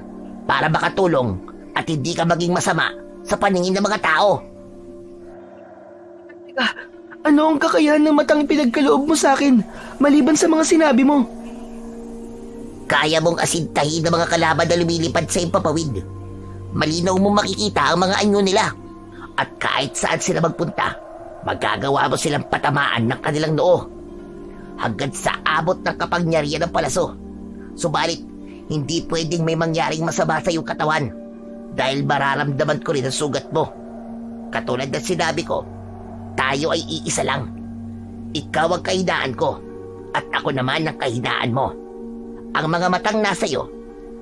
S3: para makatulong at hindi ka maging masama sa paningin ng mga tao.
S2: Ano ang kakayahan ng matang pinagkaloob mo sa akin maliban sa mga sinabi mo?
S3: Kaya mong asintahin ng mga kalaban na lumilipad sa impapawid. Malinaw mong makikita ang mga anyo nila. At kahit saan sila magpunta, magagawa mo silang patamaan ng kanilang noo. Hanggang sa abot ng kapangyarihan ng palaso. Subalit, hindi pwedeng may mangyaring masama sa iyong katawan dahil mararamdaman ko rin ang sugat mo. Katulad ng sinabi ko, tayo ay iisa lang. Ikaw ang kahinaan ko at ako naman ang kahinaan mo. Ang mga matang nasa iyo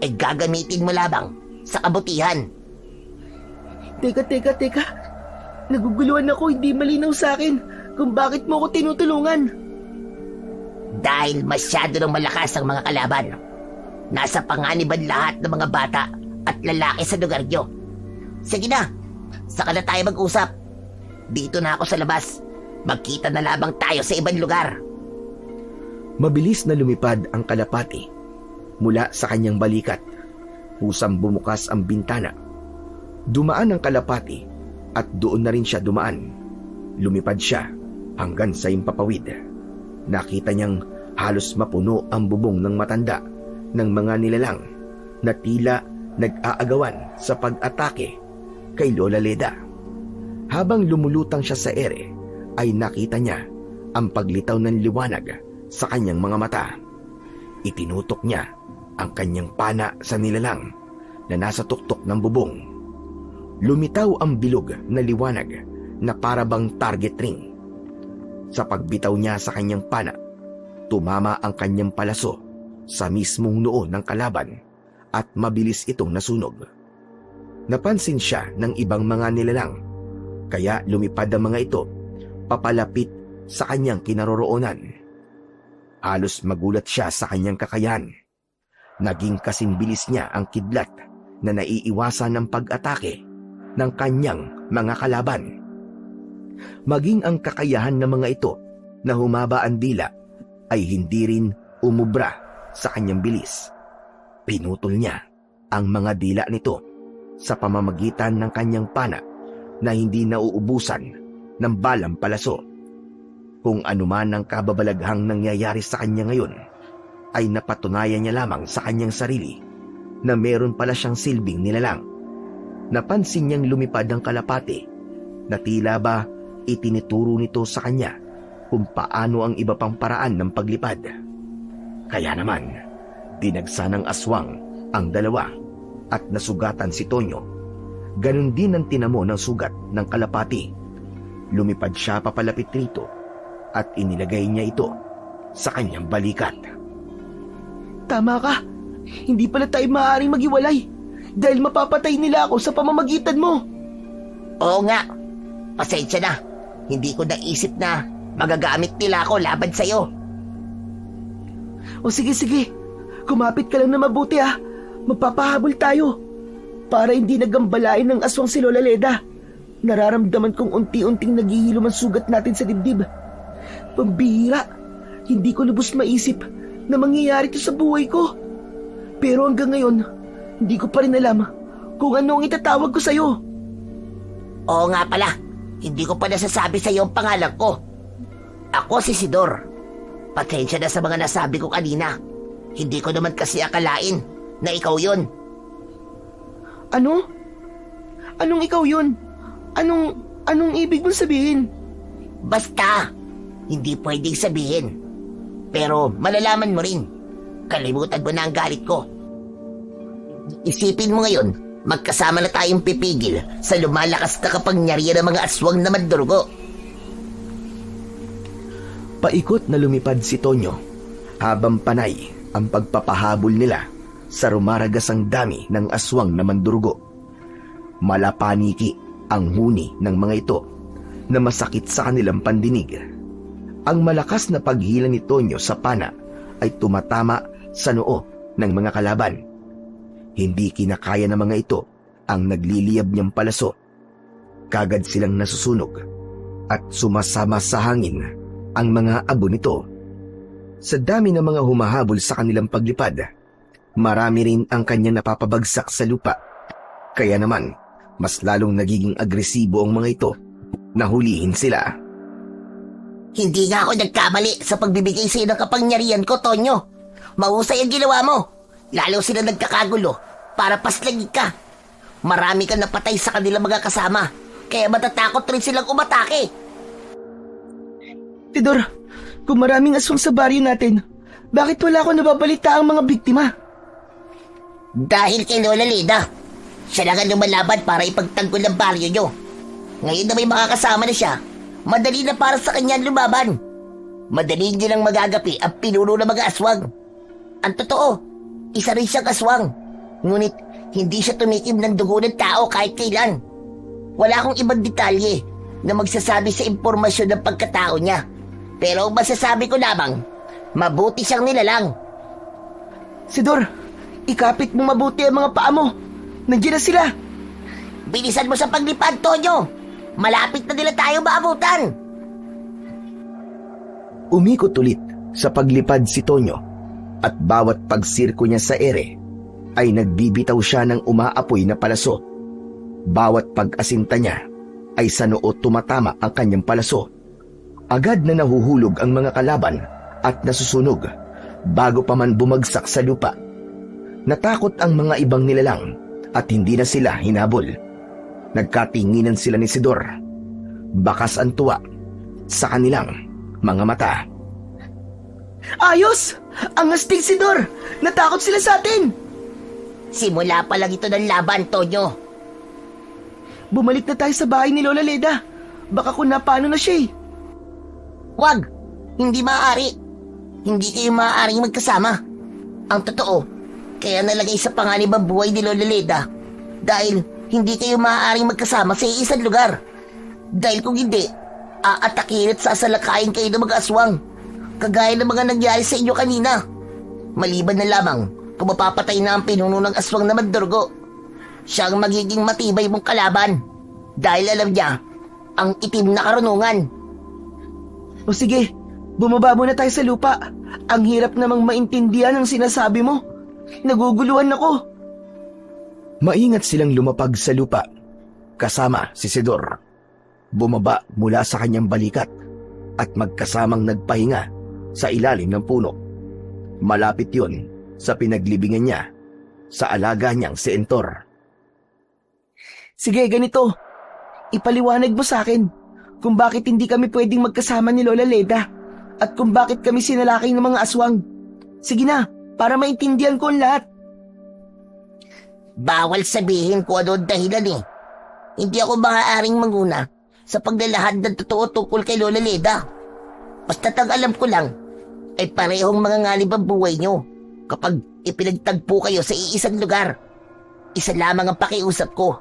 S3: ay gagamitin mo labang sa kabutihan.
S2: Teka. Naguguluhan ako, hindi malinaw sa akin kung bakit mo ako tinutulungan.
S3: Dahil masyado ng malakas ang mga kalaban. Nasa panganiban lahat ng mga bata at lalaki sa lugar niyo. Sige na, saka na tayo mag-usap. Dito na ako sa labas. Magkita na lamang tayo sa ibang lugar.
S1: Mabilis na lumipad ang kalapati mula sa kanyang balikat. Husang bumukas ang bintana. Dumaan ang kalapati at doon na rin siya dumaan. Lumipad siya hanggang sa impapawid. Nakita niyang halos mapuno ang bubong ng matanda ng mga nilalang na tila nag-aagawan sa pag-atake kay Lola Leda. Habang lumulutang siya sa ere, ay nakita niya ang paglitaw ng liwanag sa kanyang mga mata. Itinutok niya ang kanyang pana sa nilalang na nasa tuktok ng bubong. Lumitaw ang bilog na liwanag na parabang target ring. Sa pagbitaw niya sa kanyang pana, tumama ang kanyang palaso sa mismong noo ng kalaban at mabilis itong nasunog. Napansin siya ng ibang mga nilalang, kaya lumipad ang mga ito papalapit sa kanyang kinaroroonan. Halos magulat siya sa kanyang kakayahan. Naging kasing bilis niya ang kidlat na naiiwasan ng pag-atake ng kanyang mga kalaban. Maging ang kakayahan ng mga ito na humaba ang dila ay hindi rin umubra sa kanyang bilis. Pinutol niya ang mga dila nito sa pamamagitan ng kanyang pana na hindi nauubusan ng balang palaso. Kung anuman ang kababalaghang nangyayari sa kanya ngayon, ay napatunayan niya lamang sa kanyang sarili na meron pala siyang silbing nilalang. Napansin niyang lumipad ang kalapati na tila ba itinuturo nito sa kanya kung paano ang iba pang paraan ng paglipad. Kaya naman, dinagsa ng aswang ang dalawa at nasugatan si Tonyo. Ganon din ang tinamo ng sugat ng kalapati. Lumipad siya papalapit rito at inilagay niya ito sa kanyang balikat.
S2: Tama ka. Hindi pala tayo maaaring maghiwalay dahil mapapatay nila ako sa pamamagitan mo.
S3: Oo nga. Pasensya na. Hindi ko naisip na magagamit nila ako laban sa'yo.
S2: O sige. Kumapit ka lang na mabuti ha. Magpapahabol tayo. Para hindi nagambalain ng aswang si Lola Leda. Nararamdaman kong unti-unting naghihilom ang sugat natin sa dibdib. Pambihira. Hindi ko lubos maisip na mangyayari ito sa buhay ko. Pero hanggang ngayon, hindi ko pa rin alam kung ano ang itatawag ko sa'yo.
S3: Oo nga pala. Hindi ko pa nasasabi sa'yo ang pangalan ko. Ako si Sidor. Pasensya na sa mga nasabi ko kanina. Hindi ko naman kasi akalain na ikaw yun.
S2: Ano? Anong ikaw yun? Anong ibig mong sabihin?
S3: Basta, hindi pwedeng sabihin. Pero malalaman mo rin. Kalimutan mo na ang galit ko. Isipin mo ngayon, magkasama na tayong pipigil sa lumalakas na kapangyarihan ng mga aswang na mandurugo.
S1: Paikot na lumipad si Tonyo habang panay ang pagpapahabol nila sa rumaragasang dami ng aswang na mandurugo. Malapaniki ang huni ng mga ito na masakit sa kanilang pandinig. Ang malakas na paghila ni Tonyo sa pana ay tumatama sa noo ng mga kalaban. Hindi kinakaya ng mga ito ang nagliliyab niyang palaso. Kagad silang nasusunog at sumasama sa hangin ang mga abo nito. Sa dami ng mga humahabol sa kanilang paglipad, marami rin ang kanyang napapabagsak sa lupa. Kaya naman, mas lalong nagiging agresibo ang mga ito na hulihin sila.
S3: Hindi nga ako nagkamali sa pagbibigay sa'yo ng kapangyarihan ko, Tonyo. Mahusay ang ginawa mo. Lalo sila nagkakagulo para paslagig ka. Marami kang napatay sa kanilang mga kasama, kaya matatakot rin silang umatake.
S2: Tidor, kung maraming aswang sa baryo natin, bakit wala ko nababalita ang mga biktima?
S3: Dahil kay Lola Leda, siya lang ang lumalaban para ipagtanggol ang baryo nyo. Ngayon na may mga kasama na siya, madali na para sa kanya lumaban. Madali nyo lang magagapi ang pinuno ng mga aswang. Ang totoo, isa rin siyang aswang. Ngunit hindi siya tumikim ng dugo ng tao kahit kailan. Wala akong ibang detalye na magsasabi sa impormasyon ng pagkatao niya. Pero ang masasabi ko lamang, mabuti siyang nilalang.
S2: Sidor, ikapit mo mabuti ang mga paa mo. Nandiyan na sila.
S3: Bilisan mo sa paglipad, Tonyo. Malapit na nila tayo maabutan.
S1: Umikot ulit sa paglipad si Tonyo at bawat pagsirko niya sa ere ay nagbibitaw siya ng umaapoy na palaso. Bawat pag-asinta niya ay sa noo tumatama ang kanyang palaso. Agad na nahuhulog ang mga kalaban at nasusunog bago pa man bumagsak sa lupa. Natakot ang mga ibang nilalang at hindi na sila hinabol. Nagkatinginan sila ni Sidor. Bakas ang tuwa sa kanilang mga mata.
S2: Ayos! Ang astig, Sidor! Natakot sila sa atin!
S3: Simula pa lang ito ng laban, Tonyo.
S2: Bumalik na tayo sa bahay ni Lola Leda. Baka kung napano na siya eh.
S3: Wag! Hindi maaari. Hindi kayo maaaring magkasama. Ang totoo, kaya nalagay sa panganib ang buhay ni Lola Leda dahil hindi kayo maaaring magkasama sa isang lugar. Dahil kung hindi, aatakin at sasalakayin kayo ng mga aswang, kagaya ng mga nangyari sa inyo kanina. Maliban na lamang kung mapapatay na ang pinuno ng aswang na mandurgo. Siya ang magiging matibay mong kalaban dahil alam niya ang itim na karunungan.
S2: O sige, bumaba muna tayo sa lupa. Ang hirap namang maintindihan ang sinasabi mo. Naguguluhan ako.
S1: Maingat silang lumapag sa lupa kasama si Sidor. Bumaba mula sa kanyang balikat at magkasamang nagpahinga sa ilalim ng puno. Malapit yon sa pinaglibingan niya sa alaga niyang si Entor.
S2: Sige, ganito. Ipaliwanag mo sa akin kung bakit hindi kami pwedeng magkasama ni Lola Leda at kung bakit kami sinalakay ng mga aswang. Sige na, para maintindihan ko ang lahat.
S3: Bawal sabihin kung ano ang dahilan eh. Hindi ako maaaring manguna sa paglalahad ng totoo tungkol kay Lola Leda. Basta't ang alam ko lang, ay parehong manganganib ang buhay nyo kapag ipinagtagpo kayo sa iisang lugar. Isa lamang ang pakiusap ko.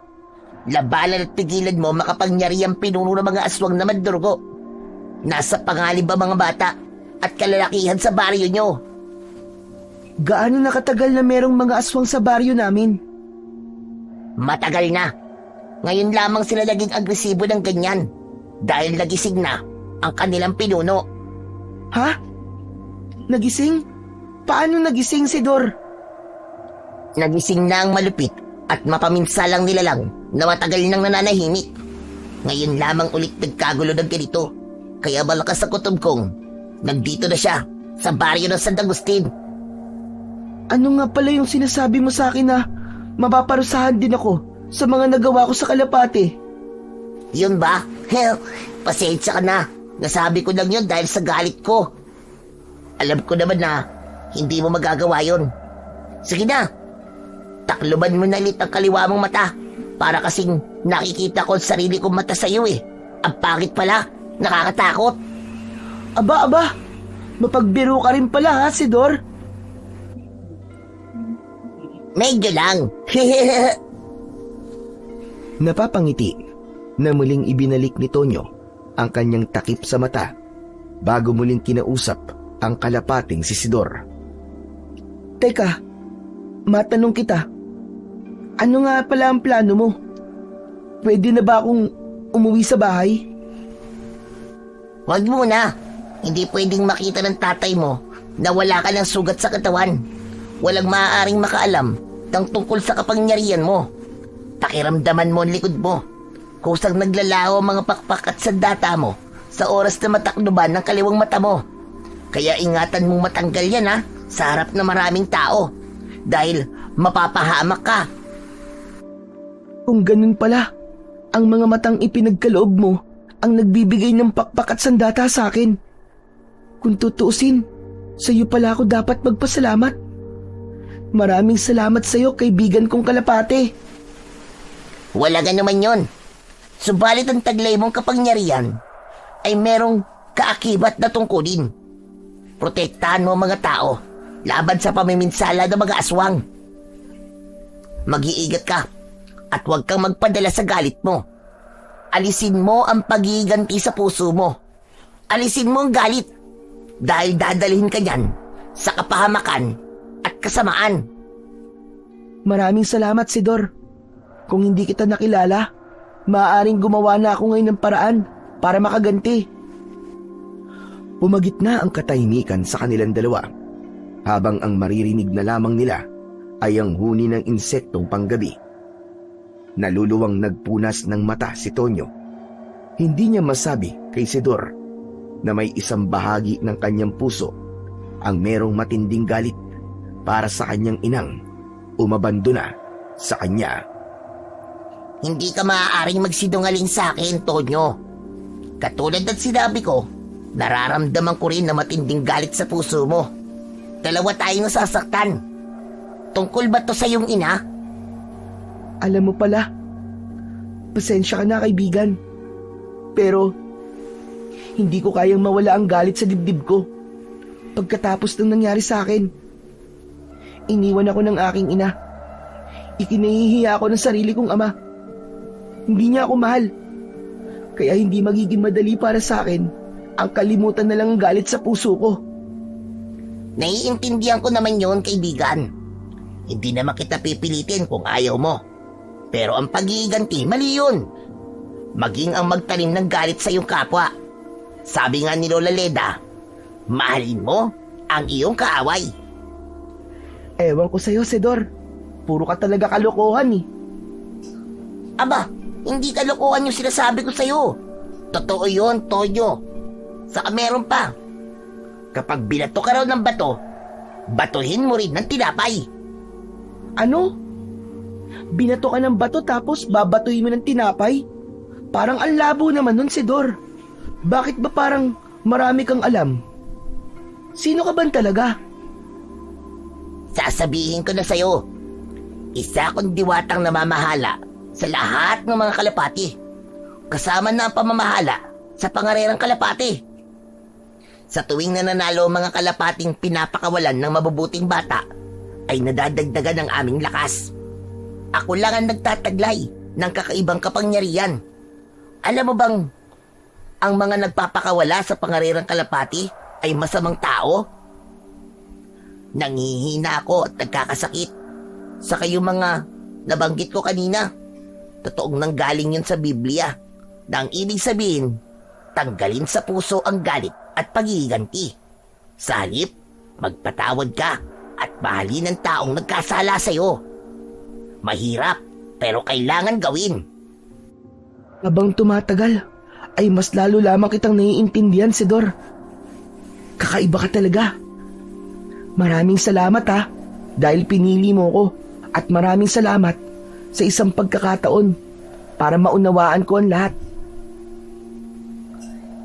S3: Labanan at pigilan mo makapangyari ang pinuno ng mga aswang na mandurugo. Nasa panganib ang mga bata at kalalakihan sa baryo nyo.
S2: Gaano nakatagal na merong mga aswang sa baryo namin?
S3: Matagal na. Ngayon lamang sila naging agresibo ng ganyan dahil nagising na ang kanilang pinuno.
S2: Ha? Nagising? Paano nagising, Sidor?
S3: Nagising na ang malupit at mapaminsalang nilalang na matagal nang nananahimik. Ngayon lamang ulit nagkagulo ng ganito. Kaya malakas sa kutob kong nagdito na siya sa baryo ng San Agustin.
S2: Ano nga pala yung sinasabi mo sa akin na mapaparusahan din ako sa mga nagawa ko sa Kalapate?
S3: Yun ba? Pasensya ka na. Nasabi ko lang yun dahil sa galit ko. Alam ko naman na hindi mo magagawa yun. Sige na. Takluban mo na ulit ang kaliwa mong mata. Para kasing nakikita ko ang sarili kong mata sa iyo eh. Ang pangit pala. Nakakatakot.
S2: Aba, mapagbiro ka rin pala ha, Sidor?
S3: Medyo lang.
S1: Napapangiti na muling ibinalik ni Tonyo ang kanyang takip sa mata bago muling kinausap ang kalapating si Sidor.
S2: Teka, matanong kita. Ano nga pala ang plano mo? Pwede na ba akong umuwi sa bahay?
S3: Huwag muna. Hindi pwedeng makita ng tatay mo na wala ka ng sugat sa katawan. Walang maaaring makaalam ng tungkol sa kapangyarihan mo. Pakiramdaman mo ang likod mo. Kusang naglalaho ang mga pakpak at sandata mo sa oras na matakluban ng kaliwang mata mo. Kaya ingatan mong matanggal yan ha, sa harap ng maraming tao. Dahil mapapahamak ka.
S2: Kung ganun pala, ang mga matang ipinagkaloob mo ang nagbibigay ng pakpak at sandata sa akin. Kung tutuusin, sa iyo pala ako dapat magpasalamat. Maraming salamat sa iyo, kaibigan kong Kalapate.
S3: Wala naman yon. Subalit ang taglay mong kapangyarihan ay merong kaakibat na tungkulin. Protektahan mo ang mga tao laban sa pamiminsala ng mga aswang. Mag-iingat ka at huwag kang magpadala sa galit mo. Alisin mo ang pagiganti sa puso mo. Alisin mo ang galit dahil dadalhin ka niyan sa kapahamakan at kasamaan.
S2: Maraming salamat, Sidor. Kung hindi kita nakilala, maaaring gumawa na ako ngayon ng paraan para makaganti.
S1: Pumagit na ang katahimikan sa kanilang dalawa habang ang maririnig na lamang nila ay ang huni ng insektong panggabi. Naluluwang nagpunas ng mata si Tonyo. Hindi niya masabi kay Sidor na may isang bahagi ng kanyang puso ang merong matinding galit para sa kanyang inang umabandona sa kanya.
S3: Hindi ka maaaring magsinungaling sa akin, Tonyo. Katulad ng sinabi ko, nararamdaman ko rin na matinding galit sa puso mo. Dalawa tayong nasasaktan. Tungkol ba to sa iyong ina?
S2: Alam mo pala, pasensya ka na, kaibigan. Pero, hindi ko kayang mawala ang galit sa dibdib ko pagkatapos ng nangyari sa akin. Iniwan ako ng aking ina. Ikinahihiya ako ng sarili kong ama. Hindi niya ako mahal. Kaya hindi magiging madali para sa akin ang kalimutan na lang ang galit sa puso ko.
S3: Naiintindihan ko naman yon, kaibigan. Hindi naman kita pipilitin kung ayaw mo. Pero ang pag-iiganti, mali yun. Maging ang magtanim ng galit sa iyong kapwa. Sabi nga ni Lola Leda, mahalin mo ang iyong kaaway.
S2: Ewan ko sa'yo, Sidor. Puro ka talaga kalokohan eh.
S3: Aba, hindi kalokohan yung sinasabi ko sa'yo. Totoo yun, Tonyo. Saka meron pa. Kapag binato ka raw ng bato, batuhin mo rin ng tinapay.
S2: Ano? Binato ka ng bato tapos babatuin mo ng tinapay? Parang ang labo naman nun, Sidor. Bakit ba parang marami kang alam? Sino ka ba talaga?
S3: Sasabihin ko na sa'yo, isa akong diwatang namamahala sa lahat ng mga kalapati. Kasama na ang pamamahala sa pangarerang kalapati. Sa tuwing nananalo ang mga kalapating pinapakawalan ng mabubuting bata, ay nadadagdagan ang aming lakas. Ako lang ang nagtataglay ng kakaibang kapangyarihan. Alam mo bang, ang mga nagpapakawala sa pangarirang kalapati ay masamang tao? Nangihina ako at nagkakasakit. Saka yung mga nabanggit ko kanina, totoong nanggaling yun sa Biblia, na ang ibig sabihin, tanggalin sa puso ang galit at paghihiganti. Sa halip, magpatawad ka at mahalin ang taong nagkasala sa'yo. Mahirap, pero kailangan gawin.
S2: Habang tumatagal, ay mas lalo lamang kitang naiintindihan, Sidor. Kakaiba ka talaga. Maraming salamat ha, dahil pinili mo ko, at maraming salamat sa isang pagkakataon para maunawaan ko ang lahat.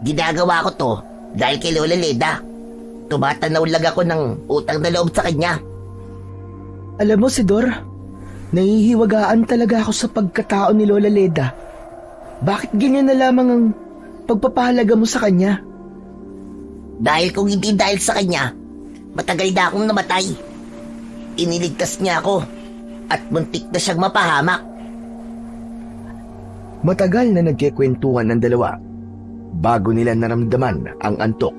S3: Ginagawa ko to dahil kay Lola Leda. Tumatanaw lang ako ng utang na loob sa kanya.
S2: Alam mo, Sidor, nahihiwagaan talaga ako sa pagkatao ni Lola Leda. Bakit ganyan na lamang ang pagpapahalaga mo sa kanya?
S3: Dahil kung hindi dahil sa kanya, matagal na akong namatay. Iniligtas niya ako at muntik na siyang mapahamak.
S1: Matagal na nagkikwentuhan ng dalawa bago nila naramdaman ang antok.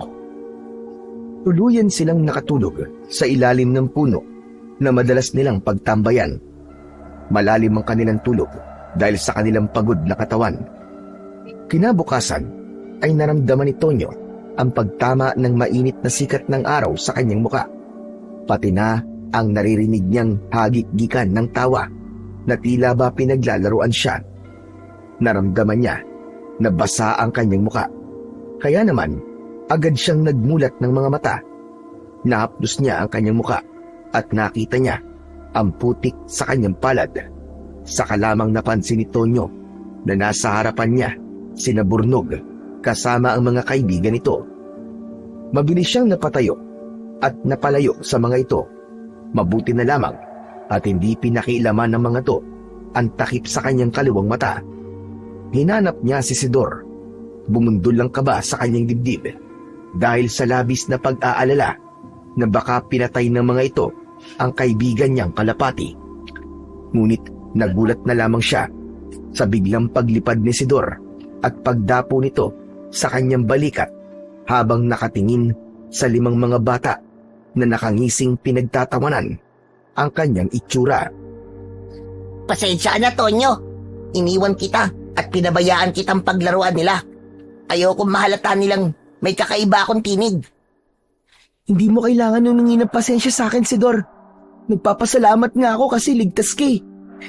S1: Tuluyan silang nakatulog sa ilalim ng puno na madalas nilang pagtambayan. Malalim ang kanilang tulog dahil sa kanilang pagod na katawan. Kinabukasan ay naramdaman ni Tonyo ang pagtama ng mainit na sikat ng araw sa kanyang muka. Pati na ang naririnig niyang hagik-gikan ng tawa na tila ba pinaglalaruan siya. Naramdaman niya na basa ang kanyang muka. Kaya naman, agad siyang nagmulat ng mga mata. Nahaplos niya ang kanyang muka at nakita niya ang putik sa kanyang palad. Saka lamang napansin ni Tonyo na nasa harapan niya sina Burnog kasama ang mga kaibigan nito. Mabilis siyang napatayo at napalayo sa mga ito. Mabuti na lamang at hindi pinakialaman ng mga to ang takip sa kanyang kaliwang mata. Hinanap niya si Sidor. Bumundol lang kaba sa kanyang dibdib dahil sa labis na pag-aalala na baka pinatay ng mga ito ang kaibigan niyang kalapati. Ngunit nagulat na lamang siya sa biglang paglipad ni Sidor at pagdapo nito sa kanyang balikat habang nakatingin sa 5 mga bata na nakangising pinagtatawanan ang kanyang itsura.
S3: Pasensya ka na, Tonyo. Iniwan kita at pinabayaan kitang paglaruan nila. Ayokong mahalata nilang may kakaiba akong tinig.
S2: Hindi mo kailangan humingi ng pasensya sa akin, Sidor. Nagpapasalamat nga ako kasi ligtas ka eh.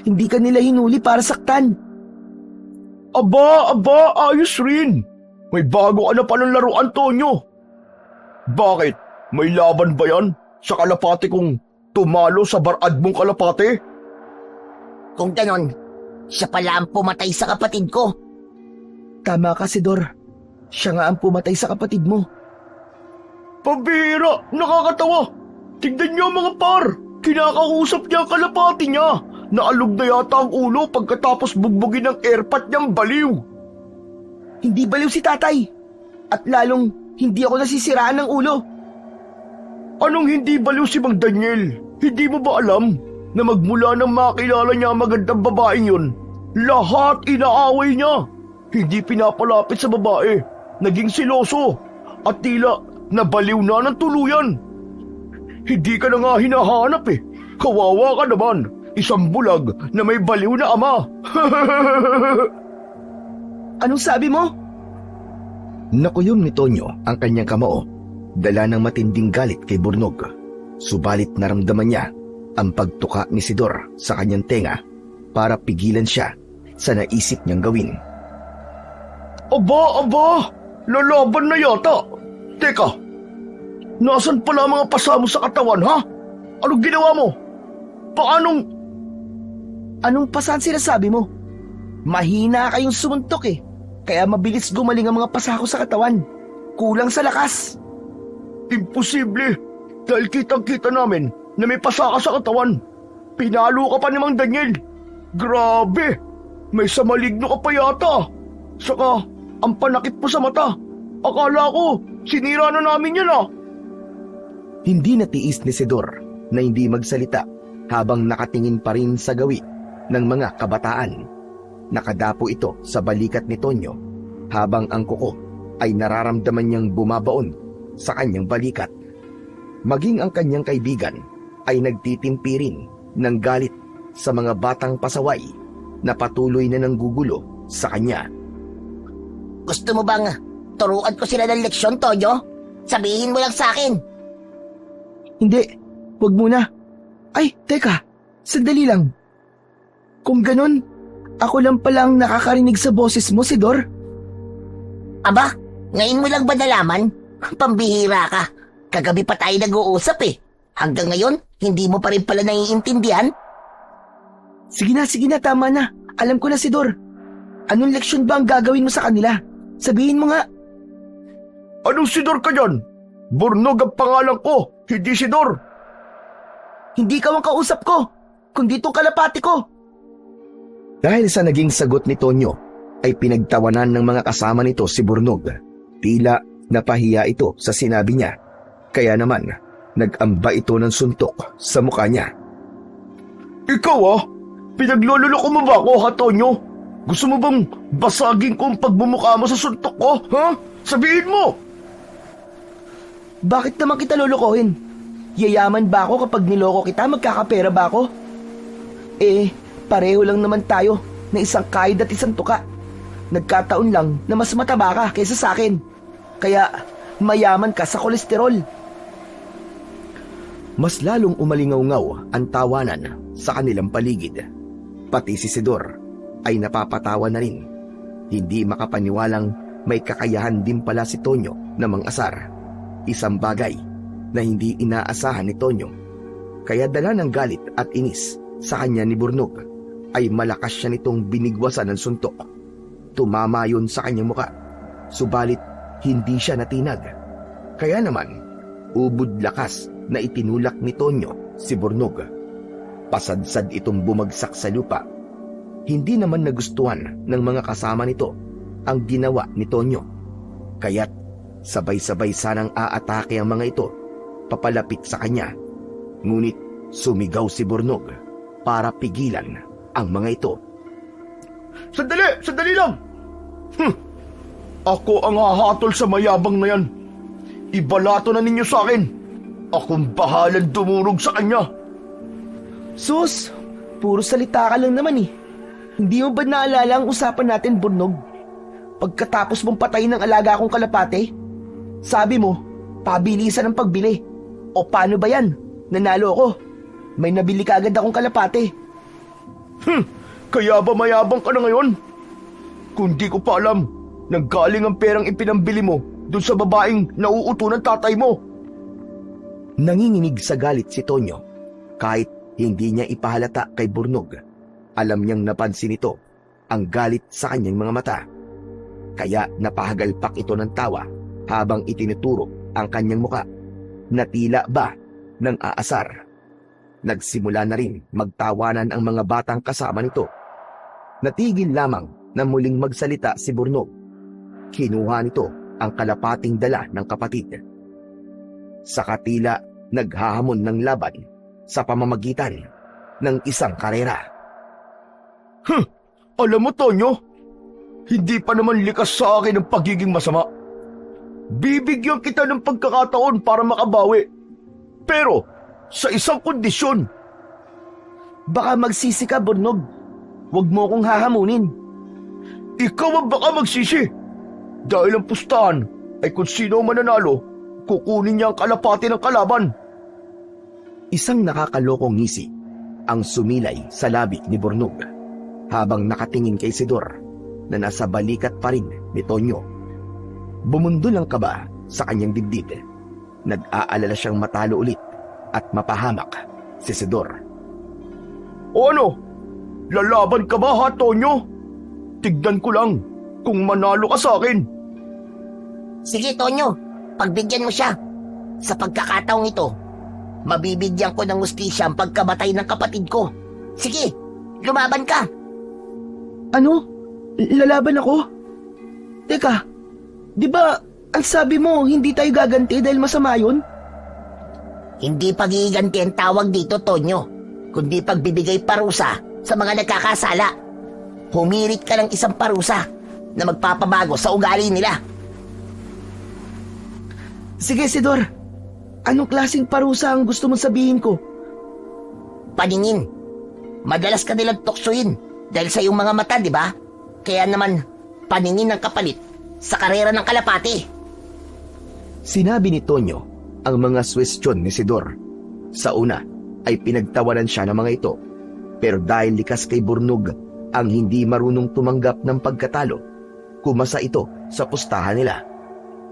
S2: Hindi ka nila hinuli para saktan.
S5: Aba, ayos rin. May bago ka na palang laruan, Tonyo. Bakit? May laban ba yan sa kalapati kong tumalo sa barad mong kalapati?
S3: Kung ganon, siya pala ang pumatay sa kapatid ko.
S2: Tama ka, Sidor. Siya nga ang pumatay sa kapatid mo.
S5: Pabira! Nakakatawa! Tignan niyo mga par! Kinakausap niya ang kalapati niya! Naalog na yata ang ulo pagkatapos bugbugin ng airpat niyang baliw!
S2: Hindi baliw si tatay. At lalong hindi ako nasisiraan ng ulo.
S5: Anong hindi baliw si Mang Daniel? Hindi mo ba alam na magmula nang makilala niya ang magandang babaeng yun, lahat inaaway niya? Hindi pinapalapit sa babae, naging siloso, at tila nabaliw na ng tuluyan. Hindi ka na nga hinahanap eh. Kawawa ka naman, isang bulag na may baliw na ama.
S2: Anong sabi mo?
S1: Nakuyom ni Tonyo ang kanyang kamao, dala ng matinding galit kay Burnog. Subalit naramdaman niya ang pagtuka ni Sidor sa kanyang tenga para pigilan siya sa naisip niyang gawin.
S5: Aba, lalaban na yata. Teka, nasan pala mga pasa mo sa katawan, ha? Anong ginawa mo? Paanong...
S2: Anong pasan sinasabi mo? Mahina kayong sumuntok eh. Kaya mabilis gumaling ang mga pasa ko sa katawan. Kulang sa lakas.
S5: Imposible, dahil kitang-kita namin na may pasa ka sa katawan. Pinalo ka pa ni Mang Daniel. Grabe, may samaligno ka pa yata. Saka, ang panakit mo sa mata. Akala ko, Sinira na namin yan ah!
S1: Hindi natiis ni Sidor na hindi magsalita habang nakatingin pa rin sa gawi ng mga kabataan. Nakadapo ito sa balikat ni Tonyo habang ang kuko ay nararamdaman niyang bumabaon sa kanyang balikat. Maging ang kanyang kaibigan ay nagtitimpi rin ng galit sa mga batang pasaway na patuloy na nanggugulo sa kanya.
S3: Gusto mo bang turuan ko sila ng leksyon, Tonyo? Sabihin mo lang sa akin.
S2: Hindi, wag muna. Ay, teka, sandali lang. Kung ganon, ako lang palang nakakarinig sa boses mo, Sidor.
S3: Aba, ngayon mo lang ba nalaman? Pambihira ka. Kagabi pa tayo nag-uusap eh. Hanggang ngayon, hindi mo pa rin pala naiintindihan?
S2: Sige na, tama na. Alam ko na, Sidor. Anong leksyon ba ang gagawin mo sa kanila? Sabihin mo nga.
S5: Anong Sidor ka dyan? Burnog ang pangalan ko, hindi Sidor.
S2: Hindi ka ang kausap ko, kundi itong kalapati ko.
S1: Dahil sa naging sagot ni Tonyo, ay pinagtawanan ng mga kasama nito si Burnog. Tila napahiya ito sa sinabi niya. Kaya naman, nag-amba ito ng suntok sa mukha niya.
S5: Ikaw ah, pinaglololoko mo ba ako ha, Tonyo? Gusto mo bang basagin ko ang pagmumukha mo sa suntok ko, ha? Sabihin mo!
S2: Bakit naman kita lolokohin? Yayaman ba ako kapag niloko kita? Magkakapera ba ako? Pareho lang naman tayo na isang kaid at isang tuka. Nagkataon lang na mas mataba ka kaysa sa akin. Kaya mayaman ka sa kolesterol.
S1: Mas lalong umalingaw-ngaw ang tawanan sa kanilang paligid. Pati si Sidor ay napapatawa na rin. Hindi makapaniwalang may kakayahan din pala si Tonyo na mang-asar. Isang bagay na hindi inaasahan ni Tonyo. Kaya dala ng galit at inis sa kanya ni Burnog ay malakas siya nitong binigwasan ng suntok. Tumama yun sa kanyang muka, subalit hindi siya natinag. Kaya naman, ubod lakas na itinulak ni Tonyo si Burnog. Pasadsad itong bumagsak sa lupa. Hindi naman nagustuhan ng mga kasama nito ang ginawa ni Tonyo. Kaya't sabay-sabay sanang aatake ang mga ito papalapit sa kanya. Ngunit sumigaw si Burnog para pigilan ang mga ito.
S5: Sandali lang! Ako ang hahatol sa mayabang na yan. Ibalato na ninyo sa akin. Akong bahalang dumurog sa kanya.
S2: Sus, puro salita ka lang naman eh. Hindi mo ba naalala ang usapan natin, Burnog? Pagkatapos mong patayin ng alaga kong kalapate, sabi mo, pabilisan ang pagbili. O paano ba yan? Nanalo ako. May nabili ka agad akong kalapate.
S5: Kaya ba mayabang ka na ngayon? Kung di ko pa alam, nanggaling ang perang ipinambili mo dun sa babaeng nauuto ng tatay mo.
S1: Nanginginig sa galit si Tonyo. Kahit hindi niya ipahalata kay Burnog, alam niyang napansin ito ang galit sa kanyang mga mata. Kaya napahagalpak ito ng tawa habang itinuturo ang kanyang muka na tila ba ng aasar. Nagsimula na rin magtawanan ang mga batang kasama nito. Natigil lamang na muling magsalita si Burnog. Kinuha nito ang kalapating dala ng kapatid. Saka tila naghahamon ng laban sa pamamagitan ng isang karera.
S5: Alam mo, Tonyo, hindi pa naman likas sa akin ang pagiging masama. Bibigyan kita ng pagkakataon para makabawi. Pero sa isang kondisyon.
S2: Baka magsisi ka, Burnog. Huwag mo akong hahamunin.
S5: Ikaw ang baka magsisi. Dahil ang pustahan ay kung sino ang mananalo, kukunin niya ang kalapati ng kalaban.
S1: Isang nakakalokong ngisi ang sumilay sa labi ni Burnog habang nakatingin kay Sidor na nasa balikat pa rin ni Tonyo. Bumundol ang kaba sa kanyang dibdib. Nag-aalala siyang matalo ulit at mapahamak si Sidor.
S5: O ano? Lalaban ka ba ha, Tonyo? Tignan ko lang kung manalo ka sa akin.
S3: Sige, Tonyo, pagbigyan mo siya. Sa pagkakataong ito, mabibigyan ko ng hustisya ang pagkamatay ng kapatid ko. Sige, lumaban ka.
S2: Ano? Lalaban ako? Teka, di ba Ang sabi mo, hindi tayo gaganti dahil masama yun?
S3: Hindi pag-iiganti ang tawag dito, Tonyo, kundi pagbibigay parusa sa mga nagkakasala. Humirit ka ng isang parusa na magpapabago sa ugali nila.
S2: Sige, Isidor. Anong klaseng parusa ang gusto mong sabihin ko?
S3: Paningin. Madalas ka nilang tuksoin dahil sa iyong mga mata, di ba? Kaya naman, paningin ng kapalit sa karera ng kalapati.
S1: Sinabi ni Tonyo ang mga suwestyon ni Isidor. Sa una ay pinagtawanan siya ng mga ito, pero dahil likas kay Burnog ang hindi marunong tumanggap ng pagkatalo, kumasa ito sa pustahan nila.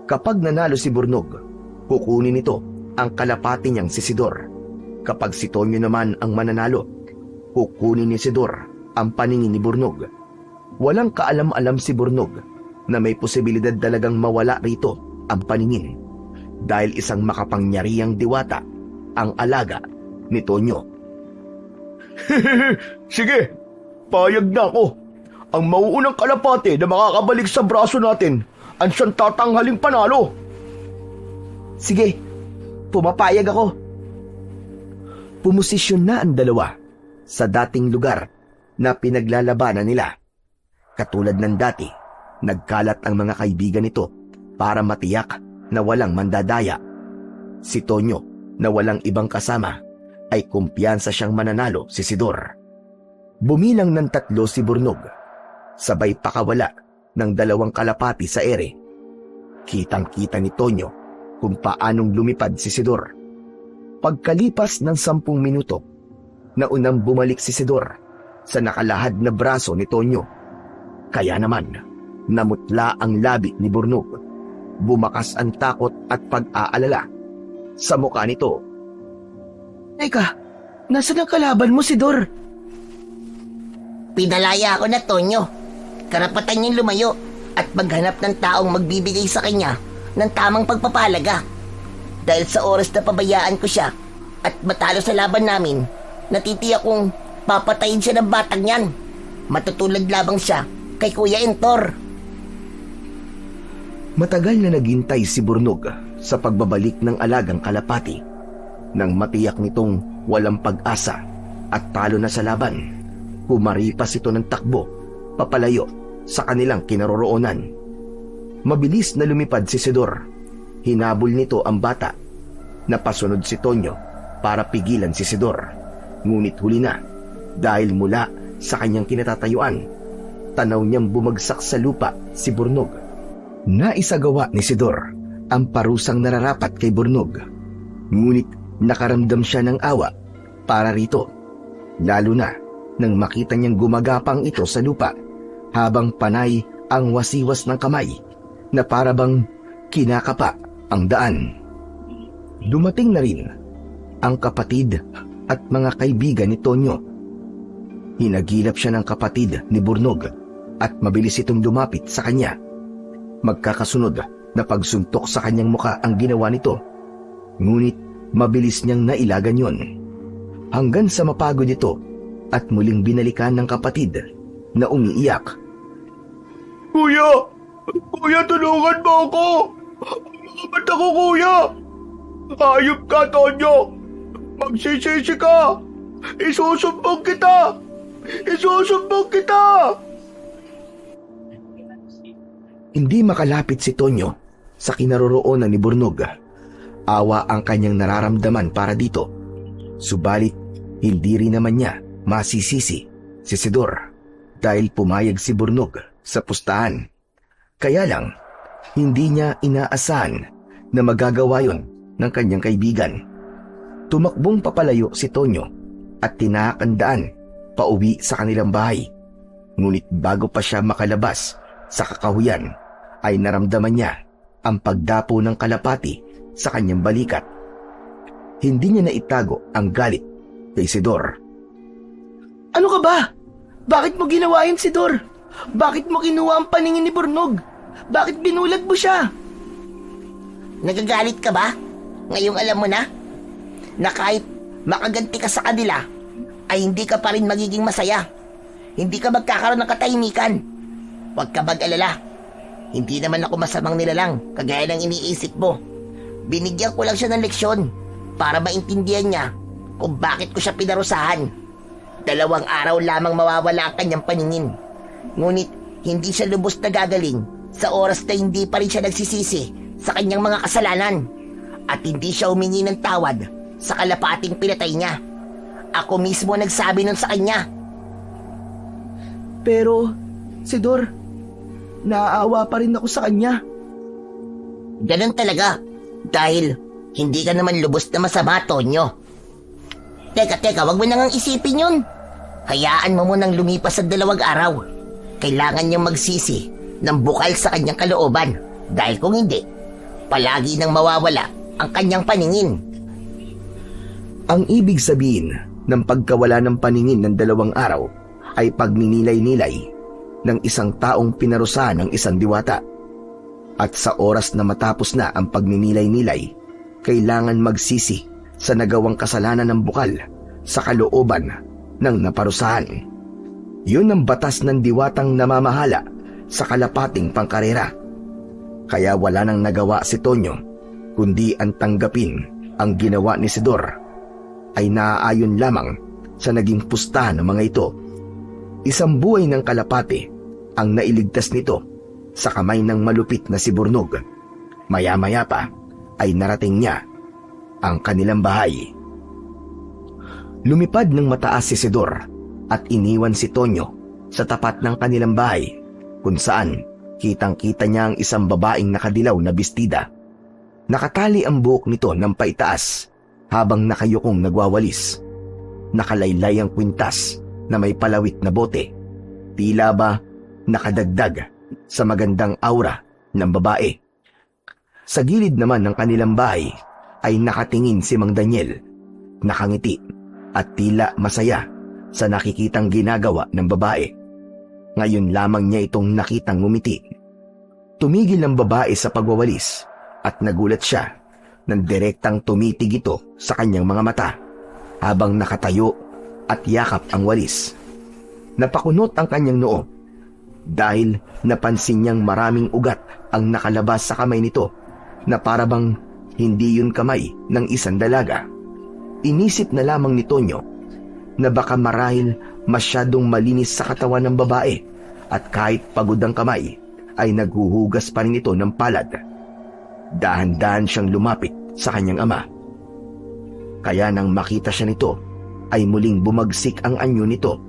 S1: Kapag nanalo si Burnog, kukunin nito ang kalapati niyang si Isidor. Kapag si Tonyo naman ang mananalo, kukunin ni Isidor ang paningin ni Burnog. Walang kaalam-alam si Burnog na may posibilidad talagang mawala rito ang paningin dahil isang makapangyarihang diwata ang alaga ni Tonyo.
S5: Sige, payag na ako. Ang mauunang kalapate na makakabalik sa braso natin ang siyang tatanghaling panalo.
S2: Sige, pumapayag ako.
S1: Pumosisyon na ang dalawa sa dating lugar na pinaglalabanan nila. Katulad ng dati, nagkalat ang mga kaibigan nito para matiyak na walang mandadaya. Si Tonyo, na walang ibang kasama, ay kumpiyansa siyang mananalo si Isidor. Bumilang ng 3 si Burnog, sabay pakawala ng 2 kalapati sa ere. Kitang-kita ni Tonyo kung paanong lumipad si Isidor. Pagkalipas ng 10 minuto, naunang bumalik si Isidor sa nakalahad na braso ni Tonyo. Kaya naman, namutla ang labi ni Burnog. Bumakas ang takot at pag-aalala sa mukha nito.
S2: Teka, nasaan ang kalaban mo, Isidor?
S3: Pinalaya ako na, Tonyo. Karapatan niyang lumayo at maghanap ng taong magbibigay sa kanya ng tamang pagpapalaga. Dahil sa oras na pabayaan ko siya at matalo sa laban namin, natitiyak kong papatayin siya ng batang yan. Matutulad labang siya kay Kuya Entor.
S1: Matagal na naghintay si Burnog sa pagbabalik ng alagang kalapati. Nang matiyak nitong walang pag-asa at talo na sa laban, humaripas ito ng takbo papalayo sa kanilang kinaroroonan. Mabilis na lumipad si Isidor. Hinabol nito ang bata. Napasunod si Tonyo para pigilan si Isidor. Ngunit huli na dahil mula sa kanyang kinatatayuan, tanaw niyang bumagsak sa lupa si Burnog. Naisagawa ni Isidor ang parusang nararapat kay Burnog. Ngunit nakaramdam siya ng awa para rito, lalo na nang makita niyang gumagapang ito sa lupa habang panay ang wasiwas ng kamay na parabang kinakapa ang daan. Dumating na rin ang kapatid at mga kaibigan ni Tonyo. Hinagilap siya ng kapatid ni Burnog at mabilis itong lumapit sa kanya. Magkakasunod na pagsuntok sa kanyang muka ang ginawa nito. Ngunit mabilis niyang nailagan yon. Hanggang sa mapagod ito at muling binalikan ng kapatid na umiiyak.
S5: Kuya! Kuya, tulungan mo ako! Mga mata ko, kuya! Hayop ka, Tonyo! Magsisisi ka! Isusumbong kita! Isusumbong kita!
S1: Hindi makalapit si Tonyo sa kinaroroonan ni Burnog. Awa ang kanyang nararamdaman para dito. Subalit, hindi rin naman niya masisisi si Isidor dahil pumayag si Burnog sa pustahan. Kaya lang, hindi niya inaasahan na magagawa yon ng kanyang kaibigan. Tumakbong papalayo si Tonyo at tinakandaan pauwi sa kanilang bahay. Ngunit bago pa siya makalabas sa kakahuyan, ay naramdaman niya ang pagdapo ng kalapati sa kanyang balikat. Hindi niya naitago ang galit kay Isidor.
S2: Ano ka ba? Bakit mo ginawa yun, Isidor? Bakit mo kinuha ang paningin ni Burnog? Bakit binulag mo siya?
S3: Nagagalit ka ba? Ngayong alam mo na kahit makaganti ka sa kanila, ay hindi ka pa rin magiging masaya. Hindi ka magkakaroon ng katahimikan. Huwag ka mag-alala. Hindi naman ako masamang nilalang, kagaya ng iniisip mo. Binigyan ko lang siya ng leksyon para maintindihan niya kung bakit ko siya pinarusahan. 2 araw lamang mawawala ang kanyang paningin. Ngunit hindi siya lubos na gagaling sa oras na hindi pa rin siya nagsisisi sa kanyang mga kasalanan at hindi siya humingi ng tawad sa kalapating pinatay niya. Ako mismo nagsabi nun sa kanya.
S2: Pero, Sidor, naaawa pa rin ako sa kanya.
S3: Ganun talaga. Dahil hindi ka naman lubos na masama, Tonyo. Teka, wag mo nang isipin yun. Hayaan mo munang lumipas sa 2 araw. Kailangan niyang magsisi ng bukal sa kanyang kalooban. Dahil kung hindi, palagi nang mawawala ang kanyang paningin.
S1: Ang ibig sabihin ng pagkawala ng paningin ng 2 araw ay pagninilay-nilay ng isang taong pinarusahan ng isang diwata. At sa oras na matapos na ang pagninilay-nilay, kailangan magsisi sa nagawang kasalanan ng bukal sa kalooban ng naparusahan. Yun ang batas ng diwatang namamahala sa kalapating pangkarera. Kaya wala nang nagawa si Tonyo kundi ang tanggapin ang ginawa ni Sidor ay naaayon lamang sa naging pustahan ng mga ito. Isang buhay ng kalapate ang nailigtas nito sa kamay ng malupit na si Burnog. Maya-maya pa ay narating niya ang kanilang bahay. Lumipad ng mataas si Sidor at iniwan si Tonyo sa tapat ng kanilang bahay kung saan kitang-kita niya ang isang babaeng nakadilaw na bestida. Nakatali ang buhok nito ng paitaas habang nakayukong nagwawalis. Nakalaylay ang kwintas na may palawit na bote. Tila ba nakadagdag sa magandang aura ng babae. Sa gilid naman ng kanilang bahay ay nakatingin si Mang Daniel, nakangiti at tila masaya sa nakikitang ginagawa ng babae. Ngayon lamang niya itong nakitang ngumiti. Tumigil ang babae sa pagwawalis at nagulat siya nang direktang tumitig ito sa kanyang mga mata habang nakatayo at yakap ang walis. Napakunot ang kanyang noo dahil napansin niyang maraming ugat ang nakalabas sa kamay nito na parabang hindi yun kamay ng isang dalaga. Inisip na lamang ni Tonyo na baka marahil masyadong malinis sa katawan ng babae at kahit pagod ang kamay ay naghuhugas pa rin ito ng palad. Dahan-dahan siyang lumapit sa kanyang ama. Kaya nang makita siya nito ay muling bumagsik ang anyo nito.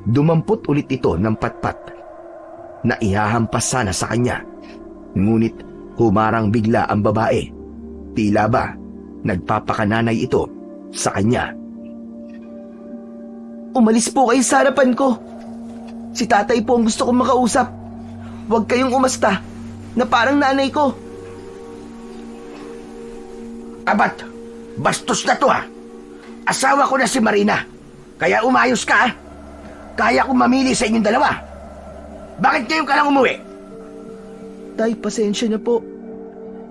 S1: Dumampot ulit ito ng patpat na ihahampas sana sa kanya. Ngunit humarang bigla ang babae. Tila ba nagpapakananay ito sa kanya.
S2: Umalis po kayo sa harapan ko. Si tatay po ang gusto kong makausap. Huwag kayong umasta na parang nanay ko.
S4: Abat, bastos na to ha. Asawa ko na si Marina. Kaya umayos ka ha. Kaya kong mamili sa inyong dalawa. Bakit ngayon ka lang umuwi?
S2: Tay, pasensya na po.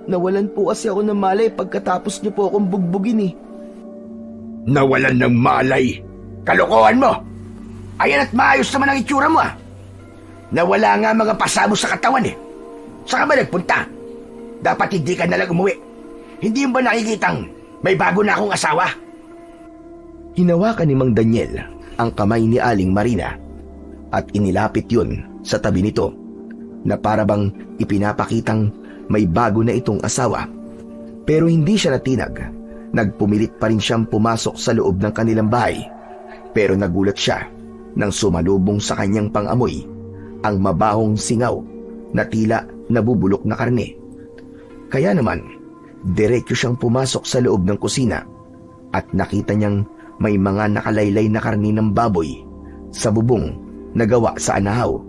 S2: Nawalan po kasi ako ng malay pagkatapos niyo po akong bugbugin eh.
S4: Nawalan ng malay. Kalokohan mo. Ayan at maayos naman ang itsura mo ah. Nawala nga mga pasamo sa katawan eh. Saan ka ba nagpunta? Dapat hindi ka nalang umuwi. Hindi mo ba nakikitang may bago na akong asawa?
S1: Hinawakan ni Mang Daniel ang kamay ni Aling Marina at inilapit yun sa tabi nito na parabang ipinapakitang may bago na itong asawa. Pero hindi siya natinag. Nagpumilit pa rin siyang pumasok sa loob ng kanilang bahay. Pero nagulat siya nang sumalubong sa kanyang pangamoy ang mabahong singaw na tila nabubulok na karne. Kaya naman, diretso siyang pumasok sa loob ng kusina at nakita niyang may mga nakalaylay na karne ng baboy sa bubong na gawa sa anahaw.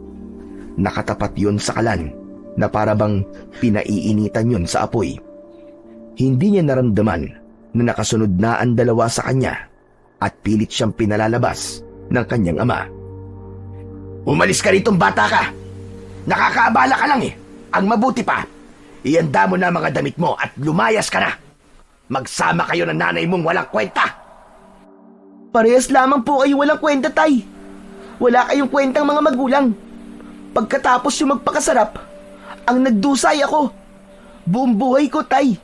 S1: Nakatapat yun sa kalan na parabang pinaiinitan yun sa apoy. Hindi niya naramdaman na nakasunod na ang dalawa sa kanya at pilit siyang pinalalabas ng kanyang ama.
S4: Umalis ka ritong bata ka. Nakakaabala ka lang eh. Ang mabuti pa, ianda mo na mga damit mo at lumayas ka na. Magsama kayo ng nanay mong walang kwenta.
S2: Parehas lamang po kayo walang kwenta, tay. Wala kayong kwentang mga magulang. Pagkatapos yung magpakasarap, Ang nagdusay ako. Buong buhay ko, Tay.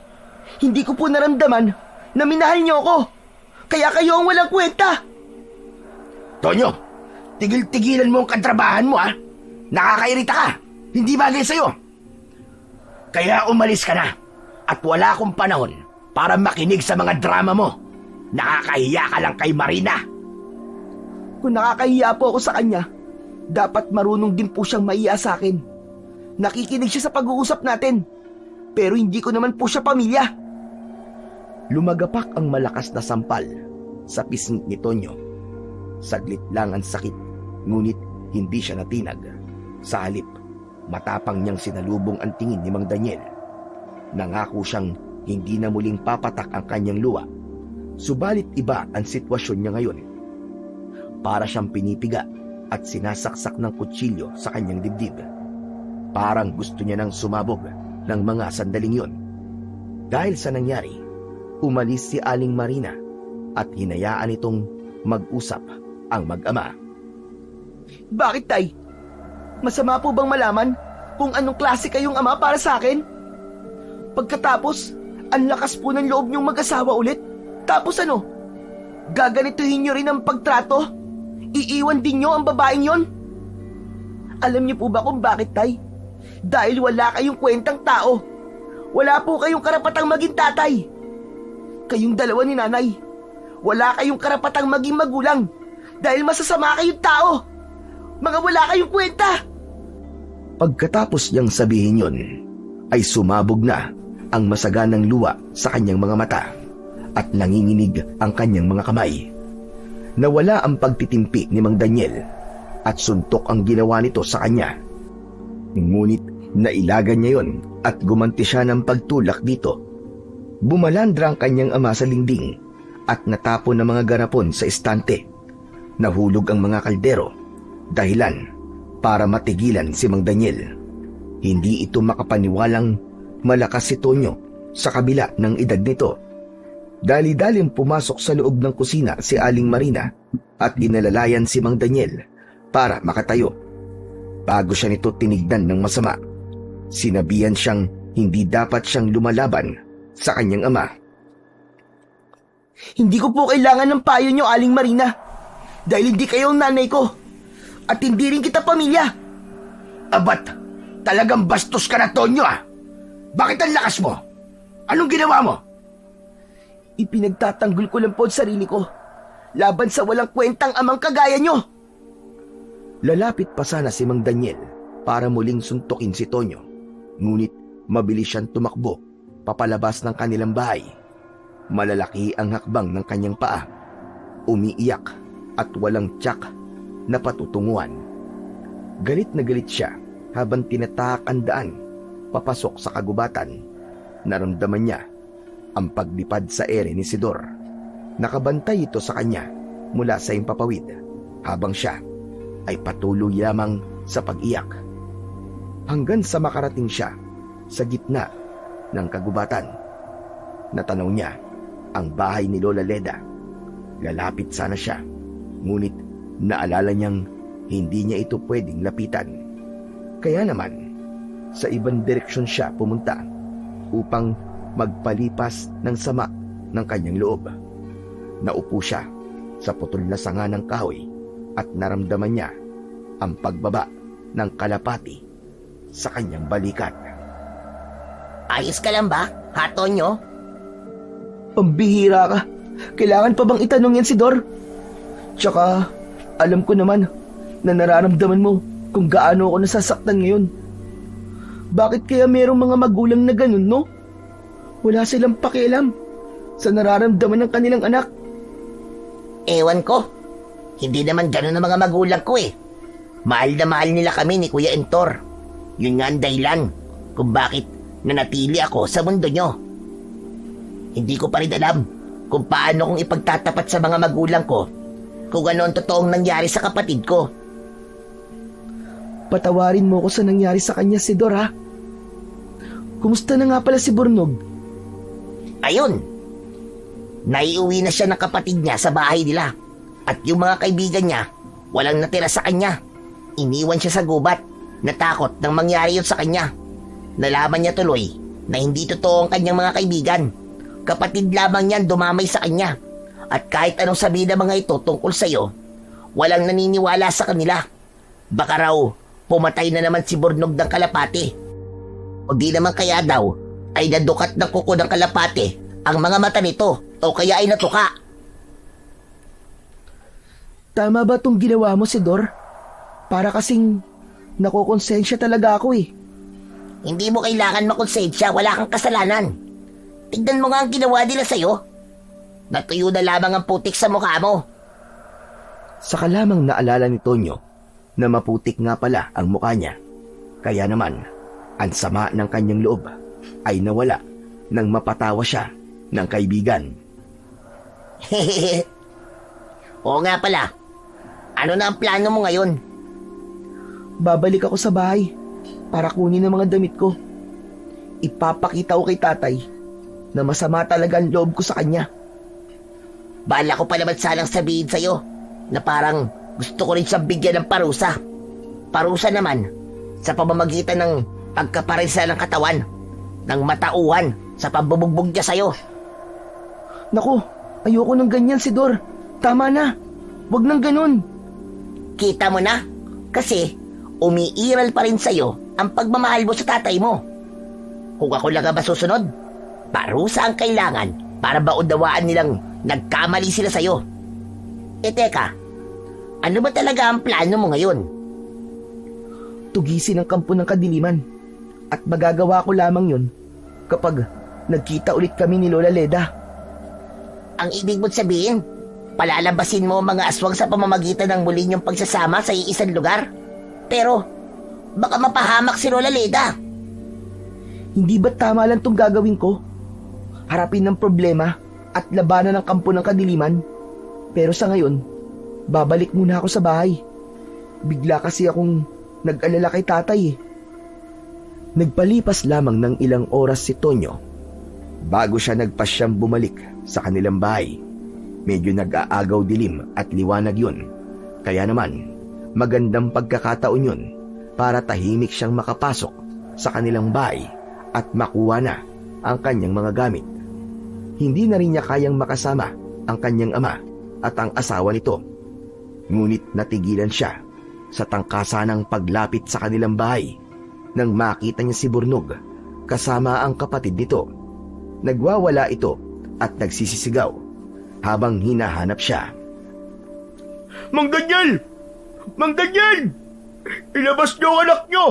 S2: Hindi ko po naramdaman na minahal niyo ako. Kaya kayo ang walang kwenta.
S1: Tonyo, tigil-tigilan mo ang katrabahan mo, ha? Nakakairita ka. Hindi bagay sa'yo. Kaya umalis ka na. At wala akong panahon para makinig sa mga drama mo. Nakakahiya ka lang kay Marina.
S2: Kung nakakahiya po ako sa kanya, dapat marunong din po siyang maiya sa akin. Nakikinig siya sa pag-uusap natin. Pero hindi ko naman po siya pamilya.
S1: Lumagapak ang malakas na sampal sa pisngi ni Tonyo. Saglit lang ang sakit, ngunit hindi siya natinag. Sa halip, matapang niyang sinalubong ang tingin ni Mang Daniel. Nangako siyang hindi na muling papatak ang kanyang luha. Subalit iba ang sitwasyon niya ngayon. Para siyang pinipiga at sinasaksak ng kutsilyo sa kanyang dibdib. Parang gusto niya nang sumabog ng mga sandaling yon. Dahil sa nangyari, umalis si Aling Marina at hinayaan itong mag-usap ang mag-ama.
S2: Bakit, Tay? Masama po bang malaman kung anong klase kayong ama para sa akin? Pagkatapos, ang lakas po ng loob niyong mag-asawa ulit. Tapos ano? Gaganituhin niyo rin ang pagtrato? Iiwan din niyo ang babaeng yon? Alam niyo po ba kung bakit, Tay? Dahil wala kayong kwentang tao. Wala po kayong karapatang maging tatay. Kayong dalawa ni nanay, wala kayong karapatang maging magulang dahil masasama kayong tao. Mga wala kayong kwenta.
S1: Pagkatapos niyang sabihin yon, ay sumabog na ang masaganang luha sa kanyang mga mata at nanginginig ang kanyang mga kamay. Nawala ang pagtitimpi ni Mang Daniel at suntok ang ginawa nito sa kanya. Ngunit nailagan niya yon at gumanti siya ng pagtulak dito. Bumalandra ang kanyang ama sa lingding at natapon ng mga garapon sa estante. Nahulog ang mga kaldero, dahilan para matigilan si Mang Daniel. Hindi ito makapaniwalang malakas si Tonyo sa kabila ng edad nito. Dali-daling pumasok sa loob ng kusina si Aling Marina at inalalayan si Mang Daniel para makatayo. Bago siya nito tinignan ng masama, sinabihan siyang hindi dapat siyang lumalaban sa kanyang ama.
S2: Hindi ko po kailangan ng payo niyo, Aling Marina. Dahil hindi kayo ang nanay ko. At hindi rin kita pamilya.
S1: Abat, talagang bastos ka na, Tonyo, ah! Bakit ang lakas mo? Anong ginawa mo?
S2: Ipinagtatanggol ko lang po ang sarili ko laban sa walang kwentang amang kagaya niyo.
S1: Lalapit pa sana si Mang Daniel para muling suntukin si Tonyo. Ngunit mabilis siyang tumakbo papalabas ng kanilang bahay. Malalaki ang hakbang ng kanyang paa. Umiiyak at walang tiyak na patutunguhan. Galit na galit siya habang tinatahak ang daan papasok sa kagubatan. Naramdaman niya ang paglipad sa ere ni Sidor. Nakabantay ito sa kanya mula sa impapawid habang siya ay patuloy lamang sa pag-iyak. Hanggang sa makarating siya sa gitna ng kagubatan. Natanaw niya ang bahay ni Lola Leda. Lalapit sana siya, ngunit naalala niyang hindi niya ito pwedeng lapitan. Kaya naman, sa ibang direksyon siya pumunta upang magpalipas ng sama ng kanyang loob. Naupo siya sa putol na sanga ng kahoy at naramdaman niya ang pagbaba ng kalapati sa kanyang balikat.
S3: Ayos ka lang ba, ha, Tonyo?
S2: Pambihira ka. Kailangan pa bang itanong yan si Dor? Tsaka, alam ko naman na nararamdaman mo kung gaano ako nasasaktan ngayon. Bakit kaya merong mga magulang na ganun, no? Wala silang pakialam sa nararamdaman ng kanilang anak.
S3: Ewan ko. Hindi naman ganun ang mga magulang ko eh. Mahal na mahal nila kami ni Kuya Entor. Yun nga ang dahilan kung bakit nanatili ako sa mundo nyo. Hindi ko pa rin alam kung paano kong ipagtatapat sa mga magulang ko kung ano ang totoong nangyari sa kapatid ko.
S2: Patawarin mo ko sa nangyari sa kanya, si Dor, ha? Kumusta na nga pala si Bornog?
S3: Ayun, naiuwi na siya ng kapatid niya sa bahay nila. At yung mga kaibigan niya, walang natira sa kanya. Iniwan siya sa gubat, natakot nang mangyari yun sa kanya. Nalaman niya tuloy na hindi totoo ang kanyang mga kaibigan. Kapatid lamang niyan dumamay sa kanya. At kahit anong sabihin ng mga ito tungkol sa'yo, walang naniniwala sa kanila. Baka raw pumatay na naman si Bornog ng kalapati. O di naman kaya daw ay nadukat ng kuko ng kalapati ang mga mata nito o kaya ay natuka.
S2: Tama ba tong ginawa mo, Sidor? Para kasing nakokonsensya talaga ako eh.
S3: Hindi mo kailangan makonsensya, wala kang kasalanan. Tignan mo nga ang ginawa nila sa'yo. Natuyo na lamang ang putik sa mukha mo.
S1: Saka lamang naalala ni Tonyo na maputik nga pala ang mukha niya. Kaya naman, ang sama ng kanyang loob ay nawala nang mapatawa siya ng kaibigan.
S3: Oo nga pala. Ano na ang plano mo ngayon?
S2: Babalik ako sa bahay para kunin ang mga damit ko. Ipapakita ko kay tatay na masama talaga ang loob ko sa kanya.
S3: Bala ko pa naman sanang sabihin sa'yo na parang gusto ko rin siyang bigyan ng parusa. Parusa naman sa pamamagitan ng pagkaparisa ng katawan, ng matauhan sa pambubugbog niya sa'yo.
S2: Naku, ayoko ng ganyan, Sidor. Tama na. Wag nang ganun.
S3: Kita mo na? Kasi umiiral pa rin sa'yo ang pagmamahal mo sa tatay mo. Kung ako lang ang masusunod, parusa ang kailangan para maunawaan nilang nagkamali sila sa'yo. Teka, ano ba talaga ang plano mo ngayon?
S2: Tugisin ang kampo ng kadiliman. At magagawa ko lamang yun kapag nagkita ulit kami ni Lola Leda.
S3: Ang ibig mo't sabihin, palalabasin mo ang mga aswang sa pamamagitan ng muli niyong pagsasama sa iisang lugar? Pero, baka mapahamak si Lola Leda.
S2: Hindi ba tama lang tong gagawin ko? Harapin ng problema at labanan ng kampo ng kadiliman. Pero sa ngayon, babalik muna ako sa bahay. Bigla kasi akong nag-alala kay tatay eh.
S1: Nagpalipas lamang ng ilang oras si Tonyo bago siya nagpasyang bumalik sa kanilang bahay. Medyo nag-aagaw dilim at liwanag yun. Kaya naman, magandang pagkakataon yun para tahimik siyang makapasok sa kanilang bahay at makuha na ang kanyang mga gamit. Hindi na rin niya kayang makasama ang kanyang ama at ang asawa nito. Ngunit natigilan siya sa tangkasanang paglapit sa kanilang bahay nang makita niya si Bornog kasama ang kapatid nito. Nagwawala ito at nagsisisigaw habang hinahanap siya.
S5: Mang Daniel! Mang Daniel! Ilabas niyo ang anak niyo!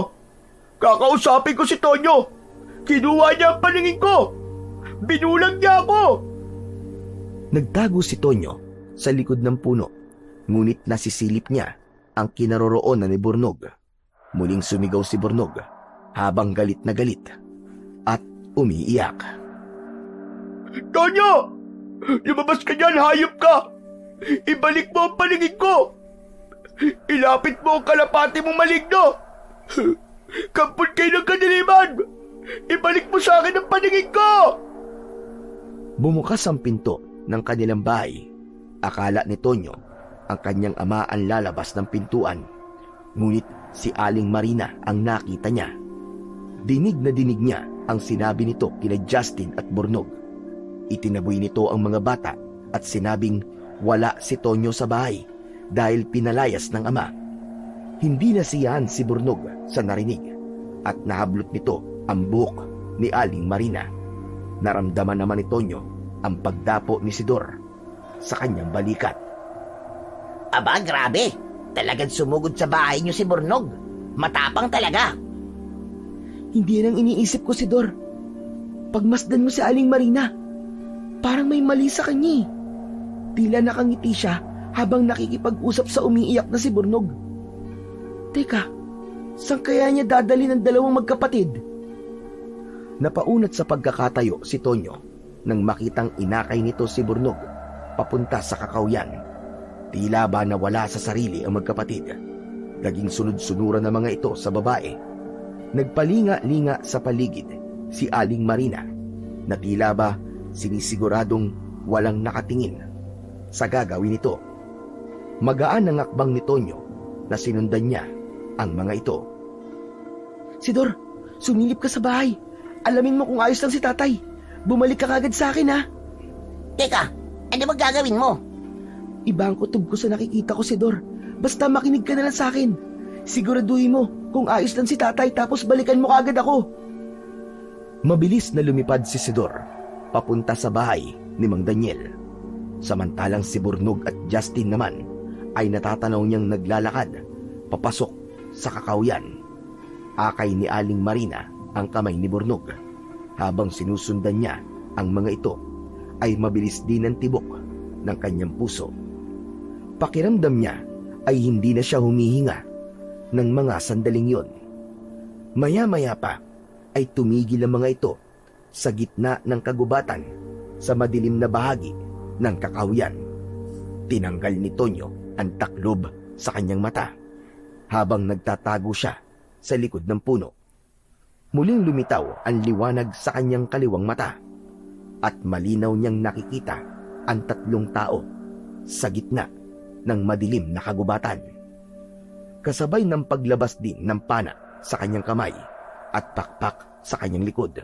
S5: Kakausapin ko si Tonyo! Kinuha niya ang paningin ko! Binulag niya ako!
S1: Nagtago si Tonyo sa likod ng puno, ngunit nasisilip niya ang kinaroroonan ni Bornog. Muling sumigaw si Bornog habang galit na galit at umiiyak.
S5: Tonyo! Lumabas ka dyan, hayop ka! Ibalik mo ang paningin ko! Ilapit mo ang kalapati mong maligno! Kampun kayo ng kadiliman! Ibalik mo sa akin ang paningin ko!
S1: Bumukas ang pinto ng kanilang bahay. Akala ni Tonyo ang kanyang ama ang lalabas ng pintuan. Ngunit si Aling Marina ang nakita niya. Dinig na dinig niya ang sinabi nito kina Justin at Bornog. Itinaboy nito ang mga bata at sinabing wala si Tonyo sa bahay dahil pinalayas ng ama. Hindi nasiyahan si Bornog sa narinig at nahablot nito ang buhok ni Aling Marina. Naramdaman naman ni Tonyo ang pagdapo ni Sidor sa kanyang balikat.
S3: Aba, grabe! Talagang sumugod sa bahay niyo si Bornog. Matapang talaga.
S2: Hindi yan ang iniisip ko, Sidor. Pagmasdan mo si Aling Marina, parang may mali sa kanya eh. Tila nakangiti siya habang nakikipag-usap sa umiiyak na si Bornog. Teka, saan kaya niya dadali ng dalawang magkapatid?
S1: Napaunat sa pagkakatayo si Tonyo nang makitang inakay nito si Bornog papunta sa kakawyan. Tila ba nawala sa sarili ang magkapatid. Naging sunod-sunuran ng mga ito sa babae. Nagpalinga-linga sa paligid si Aling Marina na tila ba sinisiguradong walang nakatingin sa gagawin nito. Magaan ang akbang ni Tonyo na sinundan niya ang mga ito.
S2: Sidor, Sumilip ka sa bahay. Alamin mo kung ayos lang si tatay. Bumalik ka kagad sa akin, ha?
S3: Teka, ano ba gagawin mo?
S2: Iba ang kutob ko sa nakikita ko, Sidor. Basta makinig ka na lang sa akin. Siguraduhin mo kung ayos lang si tatay tapos balikan mo kagad ako.
S1: Mabilis na lumipad si Sidor papunta sa bahay ni Mang Daniel. Samantalang si Burnog at Justin naman ay natatanaw niyang naglalakad papasok sa kakawyan. Akay ni Aling Marina ang kamay ni Burnog. Habang sinusundan niya ang mga ito ay mabilis din ang tibok ng kanyang puso. Pakiramdam niya ay hindi na siya humihinga ng mga sandaling yon. Maya-maya pa ay tumigil ang mga ito sa gitna ng kagubatan sa madilim na bahagi ng kakawyan. Tinanggal ni Tonyo ang taklob sa kanyang mata habang nagtatago siya sa likod ng puno. Muling lumitaw ang liwanag sa kanyang kaliwang mata at malinaw niyang nakikita ang tatlong tao sa gitna ng madilim na kagubatan. Kasabay ng paglabas din ng pana sa kanyang kamay at pakpak sa kanyang likod.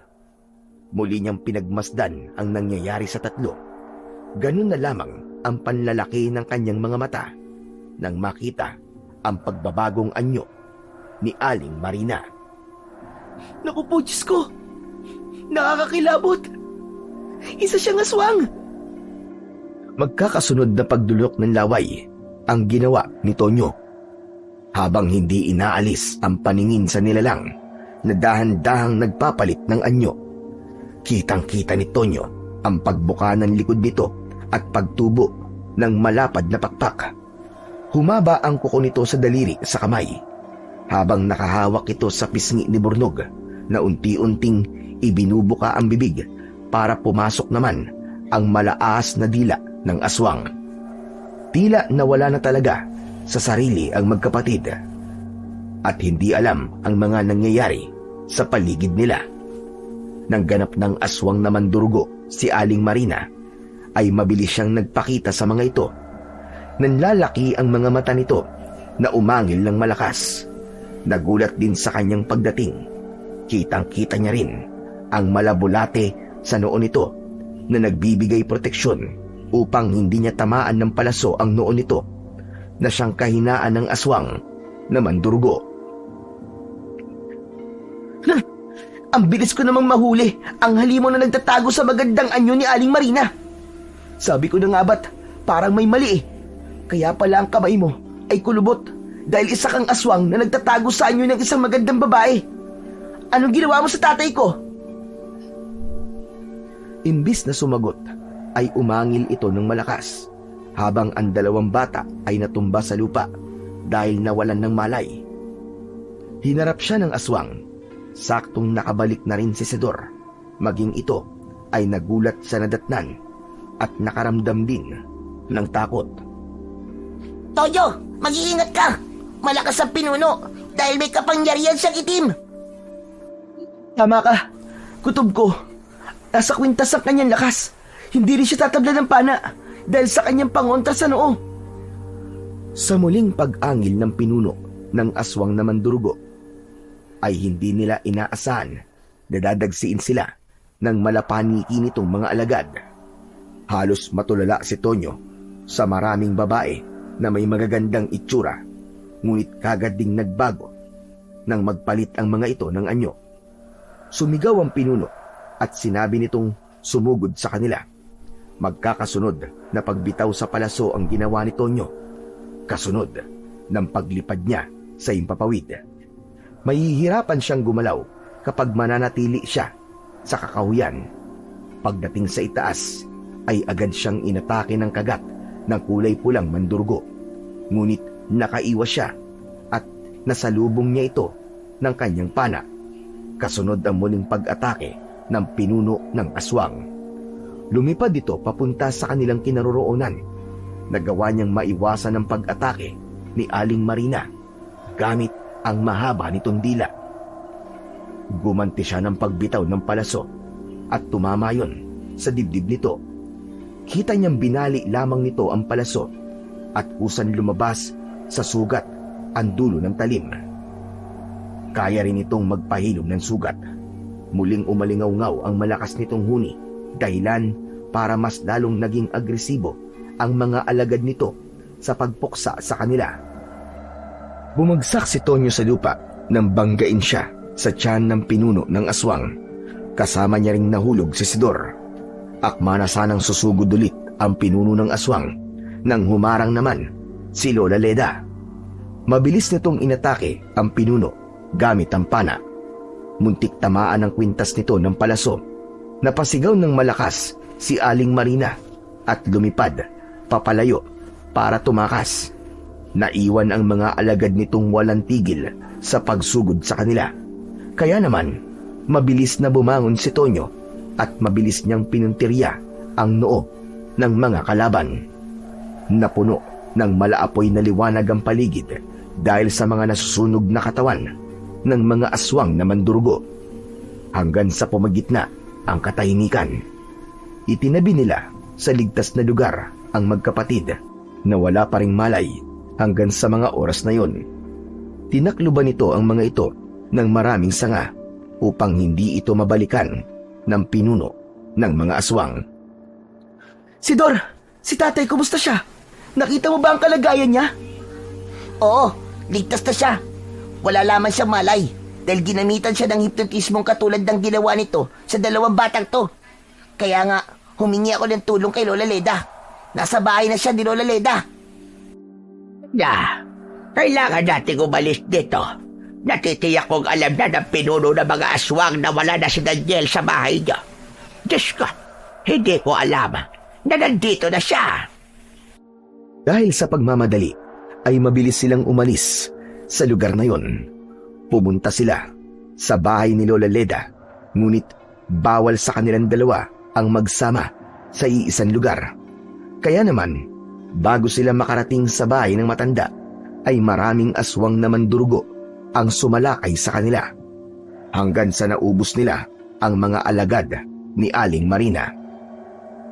S1: Muli niyang pinagmasdan ang nangyayari sa tatlo. Ganun na lamang ang panlalaki ng kanyang mga mata nang makita ang pagbabagong anyo ni Aling Marina.
S2: Naku po, Diyos ko! Nakakakilabot! Isa siyang aswang!
S1: Magkakasunod na pagdulok ng laway ang ginawa ni Tonyo. Habang hindi inaalis ang paningin sa nilalang na dahan-dahang nagpapalit ng anyo, kitang-kita ni Tonyo ang pagbuka ng likod nito at pagtubo ng malapad na pakpak. Humaba ang kuko nito sa daliri sa kamay habang nakahawak ito sa pisngi ni Burnog na unti-unting ibinubuka ang bibig para pumasok naman ang malaas na dila ng aswang. Tila nawala na talaga sa sarili ang magkapatid at hindi alam ang mga nangyayari sa paligid nila. Nang ganap ng aswang na mandurugo si Aling Marina, ay mabilis siyang nagpakita sa mga ito. Nanlalaki ang mga mata nito na umangil ng malakas. Nagulat din sa kanyang pagdating. Kitang-kita niya rin ang malabulate sa noo nito na nagbibigay proteksyon upang hindi niya tamaan ng palaso ang noo nito na siyang kahinaan ng aswang na mandurugo.
S2: Ang bilis ko namang mahuli ang halimo na nagtatago sa magandang anyo ni Aling Marina. Sabi ko na nga ba't parang may mali eh. Kaya pala ang kamay mo ay kulubot dahil isa kang aswang na nagtatago sa anyo ng isang magandang babae. Anong ginawa mo sa tatay ko?
S1: Imbis na sumagot, ay umangil ito ng malakas habang ang dalawang bata ay natumba sa lupa dahil nawalan ng malay. Hinarap siya ng aswang. Saktong nakabalik na rin si Sidor. Maging ito ay nagulat sa nadatnan at nakaramdam din ng takot.
S3: Toyo, mag-iingat ka! Malakas ang pinuno dahil may kapangyarihan siyang itim!
S2: Tama ka. Kutob ko. Nasa kwintas ang kanyang lakas. Hindi rin siya tatabla ng pana dahil sa kanyang pangontra sa noo.
S1: Sa muling pag-angil ng pinuno ng aswang na mandurugo, ay hindi nila inaasahan na dadagsiin sila ng malapaniki nitong mga alagad. Halos matulala si Tonyo sa maraming babae na may magagandang itsura, ngunit kagad ding nagbago nang magpalit ang mga ito ng anyo. Sumigaw ang pinuno at sinabi nitong sumugod sa kanila. Magkakasunod na pagbitaw sa palaso ang ginawa ni Tonyo, kasunod ng paglipad niya sa himpapawid. Mahihirapan siyang gumalaw kapag mananatili siya sa kakahuyan. Pagdating sa itaas, ay agad siyang inatake ng kagat ng kulay pulang mandurugo. Ngunit nakaiwas siya at nasalubong niya ito ng kanyang pana. Kasunod ang muling pag-atake ng pinuno ng aswang. Lumipad ito papunta sa kanilang kinaroroonan. Nagawa niyang maiwasan ang pag-atake ni Aling Marina gamit ang mahaba nitong dila. Gumanti siya ng pagbitaw ng palaso at tumama yon sa dibdib nito. Kita niyang binali lamang nito ang palaso at kusan lumabas sa sugat ang dulo ng talim. Kaya rin itong magpahilom ng sugat. Muling umalingaw-ngaw ang malakas nitong huni, dahilan para mas lalong naging agresibo ang mga alagad nito sa pagpuksa sa kanila. Bumagsak si Tonyo sa lupa nang banggain siya sa tiyan ng pinuno ng aswang. Kasama niya ring nahulog si Sidor. Akma na sanang susugod ulit ang pinuno ng aswang nang humarang naman si Lola Leda. Mabilis nitong inatake ang pinuno gamit ang pana. Muntik tamaan ang kwintas nito ng palaso. Napasigaw ng malakas si Aling Marina at lumipad papalayo para tumakas. Naiwan ang mga alagad nitong walang tigil sa pagsugod sa kanila. Kaya naman, mabilis na bumangon si Tonyo at mabilis niyang pinuntirya ang noo ng mga kalaban. Napuno ng malaapoy na liwanag ang paligid dahil sa mga nasusunog na katawan ng mga aswang na mandurugo. Hanggang sa pumagitna ang katahimikan. Itinabi nila sa ligtas na lugar ang magkapatid na wala pa ring malay hanggang sa mga oras na yon. Tinakluban nito ang mga ito ng maraming sanga upang hindi ito mabalikan ng pinuno ng mga aswang.
S2: Sidor, si tatay, kumusta siya? Nakita mo ba ang kalagayan niya?
S3: Oo, ligtas na siya. Wala lamang siyang malay dahil ginamitan siya ng hipnotismong katulad ng ginawa nito sa dalawang batang to. Kaya nga, humingi ako ng tulong kay Lola Leda. Nasa bahay na siya ni Lola Leda.
S4: Kailangan nating umalis dito. Natitiyak kong alam na ng pinuno ng mga aswang na wala na si Daniel sa bahay niya. Diyos ko, hindi ko alam na nandito na siya.
S1: Dahil sa pagmamadali, ay mabilis silang umalis sa lugar na yon. Pumunta sila sa bahay ni Lola Leda, ngunit bawal sa kanilang dalawa ang magsama sa iisang lugar. Kaya naman, bago sila makarating sa bahay ng matanda, ay maraming aswang na mandurugo ang sumalakay sa kanila. Hanggang sa naubos nila ang mga alagad ni Aling Marina.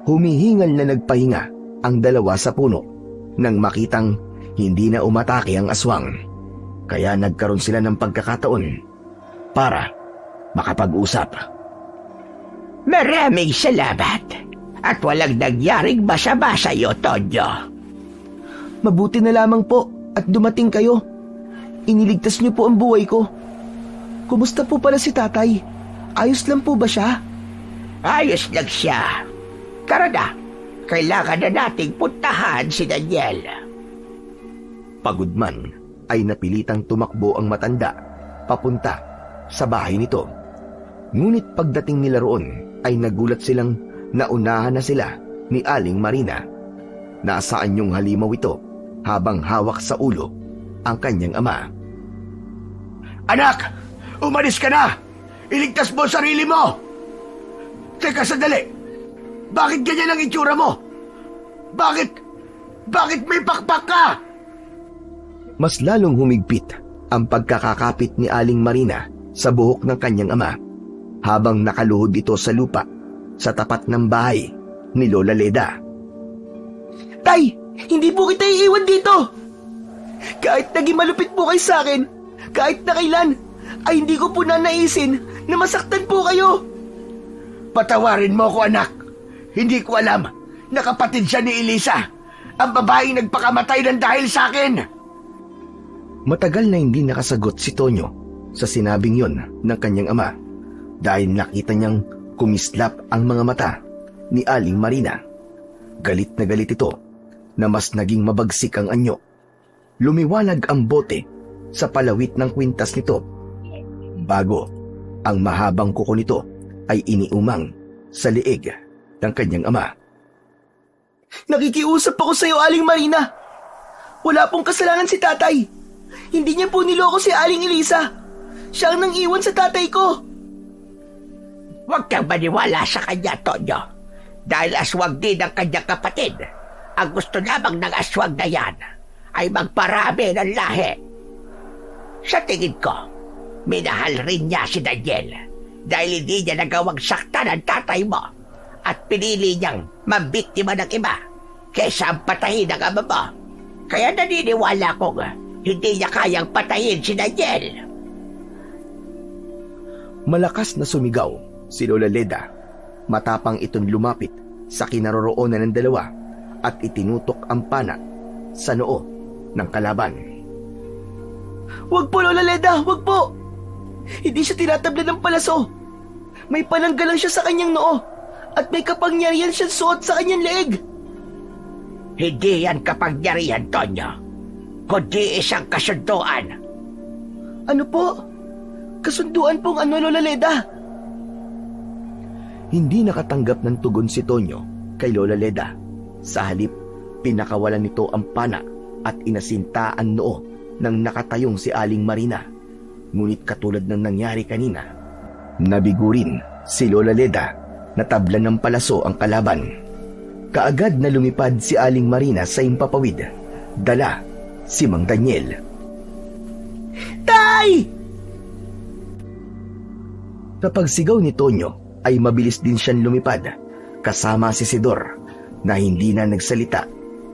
S1: Humihingal na nagpahinga ang dalawa sa puno nang makitang hindi na umatake ang aswang. Kaya nagkaroon sila ng pagkakataon para makapag-usap.
S4: Maraming salamat at walang nangyaring masama sa iyo, Tonyo.
S2: Mabuti na lamang po at dumating kayo. Iniligtas niyo po ang buhay ko. Kumusta po pala si tatay? Ayos lang po ba siya?
S4: Ayos lang siya. Tara na, kailangan na nating puntahan si Daniel.
S1: Pagod man, ay napilitang tumakbo ang matanda papunta sa bahay nito. Ngunit pagdating nila roon ay nagulat silang naunahan na sila ni Aling Marina. Nasaan yung halimaw ito habang hawak sa ulo ang kanyang ama.
S5: Anak! Umalis ka na! Iligtas mo sarili mo! Teka, sandali! Bakit ganyan ang itsura mo? Bakit may pakpak ka?
S1: Mas lalong humigpit ang pagkakakapit ni Aling Marina sa buhok ng kanyang ama habang nakaluhod ito sa lupa sa tapat ng bahay ni Lola Leda.
S2: Tay, hindi po kita iiwan dito! Kahit naging malupit po kayo sa akin, kahit na kailan, ay hindi ko po nanaisin na masaktan po kayo.
S5: Patawarin mo ko, anak. Hindi ko alam na kapatid siya ni Elisa, ang babaeng nagpakamatay ng dahil sa akin.
S1: Matagal na hindi nakasagot si Tonyo sa sinabing yon ng kanyang ama dahil nakita niyang kumislap ang mga mata ni Aling Marina. Galit na galit ito na mas naging mabagsik ang anyo. Lumiwanag ang bote sa palawit ng kwintas nito bago ang mahabang kuko nito ay iniumang sa leeg ng kanyang ama.
S2: Nakikiusap ako sa iyo, Aling Marina. Wala pong kasalanan si tatay. Hindi niya po niloko si Aling Elisa. Siya ang nang-iwan sa tatay ko.
S4: Huwag kang maniwala sa kanya, Tonyo. Dahil aswang din ang kanyang kapatid. Ang gusto lamang ng aswang na yan ay magparami ng lahi. Sa tingin ko, minahal rin niya si Daniel dahil hindi niya nagawang saktan ang tatay mo at pinili niyang mambiktima ng iba kaysa ang patayin ng ama mo. Kaya naniniwala kong hindi niya kayang patayin si Daniel.
S1: Malakas na sumigaw si Lola Leda. Matapang itong lumapit sa kinaroroonan ng dalawa at itinutok ang pana sa noo ng kalaban.
S2: Wag po, Lola Leda, wag po! Hindi siya tinatabla ng palaso. May pananggal lang siya sa kanyang noo at may kapangyarihan siyang suot sa kanyang leeg.
S4: Hindi yan kapangyarihan, Tonyo, kundi isang kasunduan.
S2: Ano po? Kasunduan pong ano, Lola Leda?
S1: Hindi nakatanggap ng tugon si Tonyo kay Lola Leda. Sa halip, pinakawalan nito ang pana at inasinta ang noo ng nakatayong si Aling Marina. Ngunit katulad ng nangyari kanina, nabigurin si Lola Leda na tablan ng palaso ang kalaban. Kaagad na lumipad si Aling Marina sa impapawid. Dala si Mang Daniel.
S2: Tay!
S1: Kapag sigaw ni Tonyo, ay mabilis din siyang lumipad kasama si Sidor na hindi na nagsalita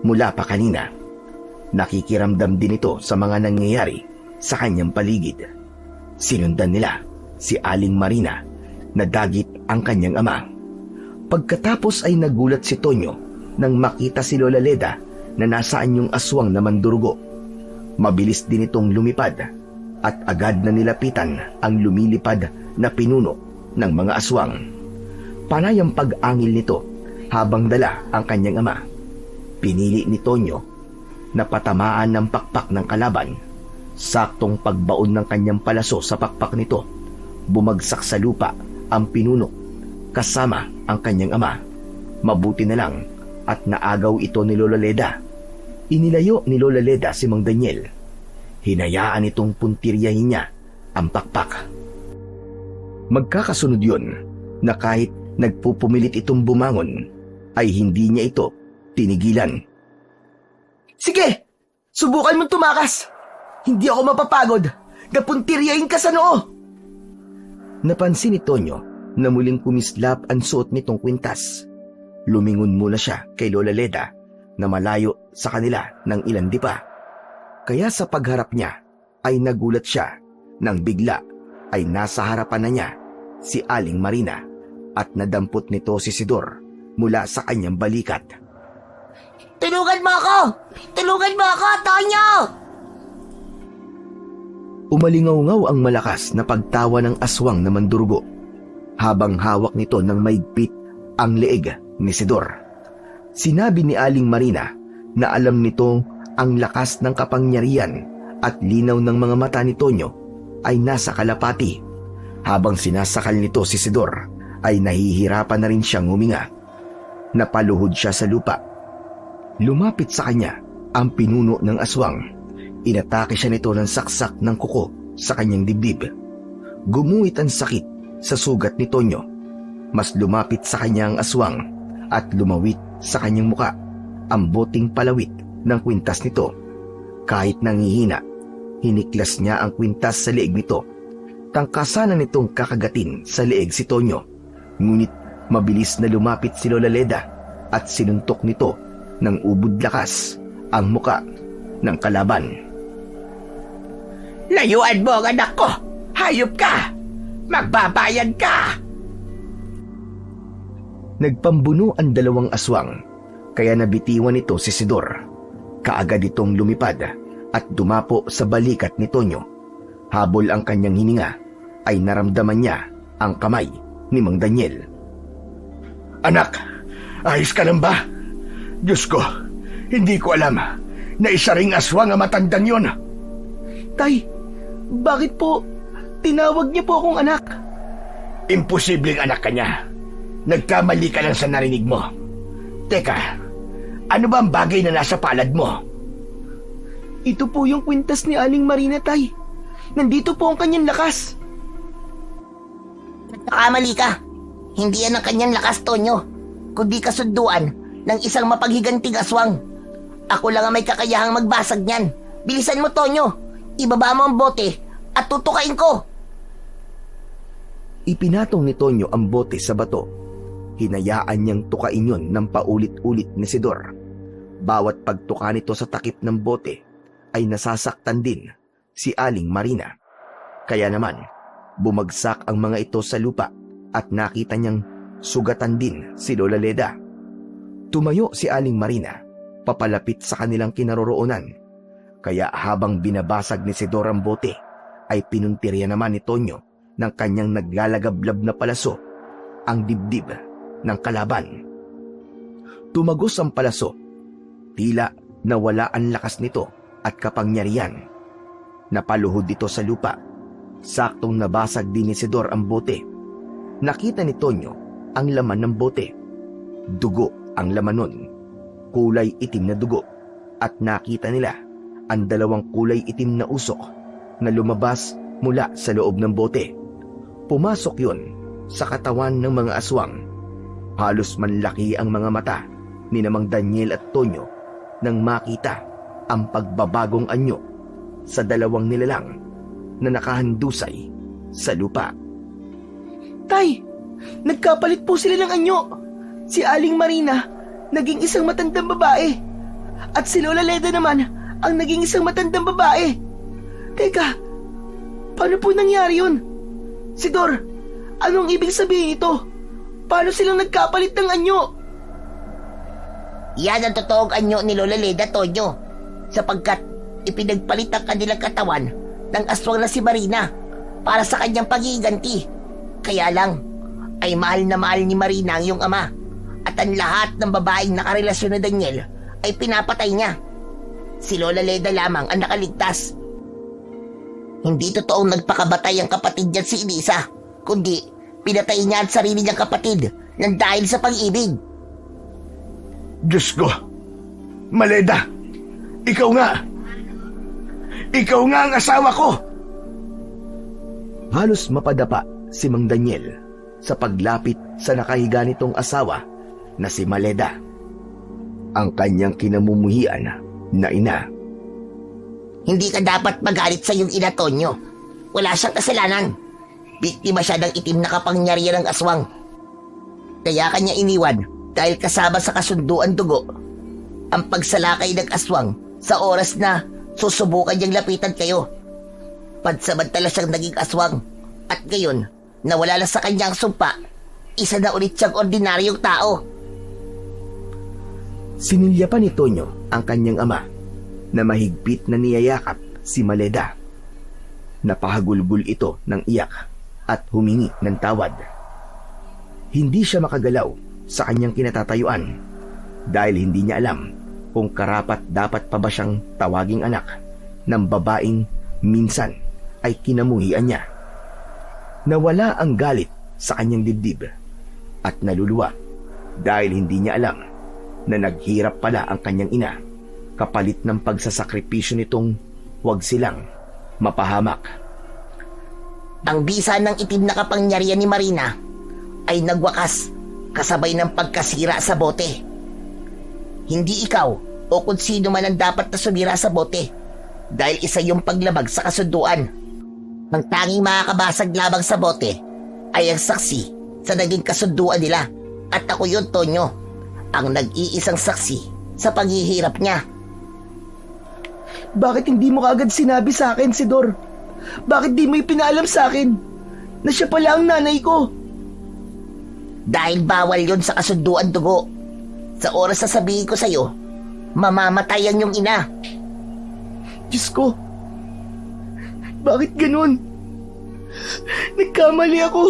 S1: mula pa kanina. Nakikiramdam din ito sa mga nangyayari sa kanyang paligid. Sinundan nila si Aling Marina na dagit ang kanyang ama. Pagkatapos ay nagulat si Tonyo nang makita si Lola Leda na nasaan yung aswang na mandurugo. Mabilis din itong lumipad at agad na nilapitan ang lumilipad na pinuno ng mga aswang. Panay ang pag-angil nito habang dala ang kanyang ama. Pinili ni Tonyo na patamaan ng pakpak ng kalaban. Saktong pagbaon ng kanyang palaso sa pakpak nito, bumagsak sa lupa ang pinuno kasama ang kanyang ama. Mabuti na lang at naagaw ito ni Lola Leda. Inilayo ni Lola Leda si Mang Daniel. Hinayaan itong puntiryahin niya ang pakpak. Magkakasunod yun na kahit nagpupumilit itong bumangon, ay hindi niya ito tinigilan.
S2: Sige, subukan mong tumakas. Hindi ako mapapagod. Napuntiryahin ka sa noo.
S1: Napansin ni Tonyo na muling kumislap ang suot nitong kwintas. Lumingon muna siya kay Lola Leda na malayo sa kanila ng ilan di pa. Kaya sa pagharap niya ay nagulat siya nang bigla ay nasa harapan na niya si Aling Marina at nadampot nito si Sidor mula sa kanyang balikat.
S3: Tulungan mo ako! Tulungan mo ako, Tonyo!
S1: Umalingaw-ngaw ang malakas na pagtawa ng aswang na mandurugo habang hawak nito ng maigpit ang leeg ni Sidor. Sinabi ni Aling Marina na alam nito ang lakas ng kapangyarihan at linaw ng mga mata ni Tonyo ay nasa kalapati. Habang sinasakal nito si Sidor ay nahihirapan na rin siyang huminga. Napaluhod siya sa lupa. Lumapit sa kanya ang pinuno ng aswang. Inatake siya nito ng saksak ng kuko sa kanyang dibdib. Gumuhit ang sakit sa sugat ni Tonyo. Mas lumapit sa kanya ang aswang at lumawit sa kanyang muka ang boting palawit ng kwintas nito. Kahit nangihina, hiniklas niya ang kwintas sa leeg nito. Tangkasan nitong kakagatin sa leeg si Tonyo. Ngunit mabilis na lumapit si Lola Leda at sinuntok nito ng ubod lakas ang muka ng kalaban.
S4: Layuan mo ang anak ko! Hayop ka! Magbabayad ka!
S1: Nagpambuno ang dalawang aswang, kaya nabitiwan nito si Sidor. Kaagad itong lumipad at dumapo sa balikat ni Tonyo. Habol ang kanyang hininga, ay naramdaman niya ang kamay ni Mang Daniel.
S5: Anak, ayos ka lang ba? Diyos ko, hindi ko alam na isa ring aswang ang matandang yun.
S2: Tay, bakit po tinawag niyo po akong anak?
S5: Imposibleng anak ka niya. Nagkamali ka lang sa narinig mo. Teka, ano ba ang bagay na nasa palad mo?
S2: Ito po yung kwintas ni Aling Marina, Tay. Nandito po ang kanyang lakas.
S3: Nagkakamali ka. Hindi yan ang kanyang lakas, Tonyo, kundi kasunduan ng isang mapaghiganting aswang. Ako lang ang may kakayahang magbasag niyan. Bilisan mo, Tonyo. Ibaba mo ang bote at tutukain ko.
S1: Ipinatong ni Tonyo ang bote sa bato. Hinayaan niyang tukain yun ng paulit-ulit ni Sidor. Bawat pagtuka nito sa takip ng bote ay nasasaktan din si Aling Marina. Kaya naman, Bumagsak ang mga ito sa lupa at nakita niyang sugatan din si Lola Leda. Tumayo si Aling Marina papalapit sa kanilang kinaroroonan. Kaya habang binabasag ni Sidor ang bote, ay pinuntirya naman ni Tonyo ng kanyang naglalagablab na palaso ang dibdib ng kalaban. Tumagos ang palaso. Tila nawala ang lakas nito at kapangyarihan. Napaluhod ito sa lupa. Saktong nabasag din ni Sidor ang bote. Nakita ni Tonyo ang laman ng bote. Dugo ang laman nun. Kulay itim na dugo. At nakita nila ang dalawang kulay itim na usok na lumabas mula sa loob ng bote. Pumasok yun sa katawan ng mga aswang. Halos manlaki ang mga mata ni Namang Daniel at Tonyo nang makita ang pagbabagong anyo sa dalawang nilalang na nakahandusay sa lupa.
S2: Tay, nagkapalit po sila ng anyo. Si Aling Marina naging isang matandang babae at si Lola Leda naman ang naging isang matandang babae. Teka, paano po nangyari yun? Sidor, anong ibig sabihin ito? Paano silang nagkapalit ng anyo?
S3: Yan ang totoong anyo ni Lola Leda, Tonyo, sapagkat ipinagpalit ang kanilang katawan ng aswang na si Marina para sa kanyang pagiganti. Kaya lang, ay mahal na mahal ni Marina ang iyong ama at ang lahat ng babaeng nakarelasyon na Daniel ay pinapatay niya. Si Lola Leda lamang ang nakaligtas. Hindi totoong nagpakabatay ang kapatid niya si Elisa, kundi pinatay niya ang sarili niyang kapatid nang dahil sa pag-ibig.
S5: Diyos ko! Maleda! Ikaw nga! Ikaw nga ang asawa ko!
S1: Halos mapadapa si Mang Daniel sa paglapit sa nakahiga nitong asawa na si Maleda. Ang kanyang kinamumuhian na ina.
S3: Hindi ka dapat magalit sa iyong ina, Tonyo. Wala siyang kasalanan. Biktima siya ng itim na kapangyarihan ng aswang. Kaya kanya iniwan dahil kasama sa kasunduan dugo ang pagsalakay ng aswang sa oras na susubukan niyang lapitan kayo. Pansamantala siyang naging aswang at ngayon nawala na sa kanyang sumpa, isa na ulit siyang ordinaryong tao.
S1: Sinilya pa ni Tonyo ang kanyang ama na mahigpit na niyayakap si Maleda. Napahagulgul ito ng iyak at humingi ng tawad. Hindi siya makagalaw sa kanyang kinatatayuan dahil hindi niya alam kung karapat dapat pa ba siyang tawaging anak ng babaeng minsan ay kinamuhian niya. Nawala ang galit sa kanyang dibdib at naluluwa dahil hindi niya alam na naghirap pala ang kanyang ina kapalit ng pagsasakripisyo nitong huwag silang mapahamak.
S3: Ang bisa ng itim na kapangyarihan ni Marina ay nagwakas kasabay ng pagkasira sa bote. Hindi ikaw o kung sino man ang dapat na sumira sa bote dahil isa yung paglabag sa kasunduan. Ang tanging makakabasag labang sa bote ay ang saksi sa naging kasunduan nila at ako yun, Tonyo, ang nag-iisang saksi sa paghihirap niya.
S2: Bakit hindi mo kaagad sinabi sa akin, Sidor? Bakit di mo ipinaalam sa akin na siya pala ang nanay ko?
S3: Dahil bawal yon sa kasunduan dugo. Sa oras na sabihin ko sa'yo, mamamatay ang iyong ina.
S2: Diyos ko, bakit ganun? Nagkamali ako.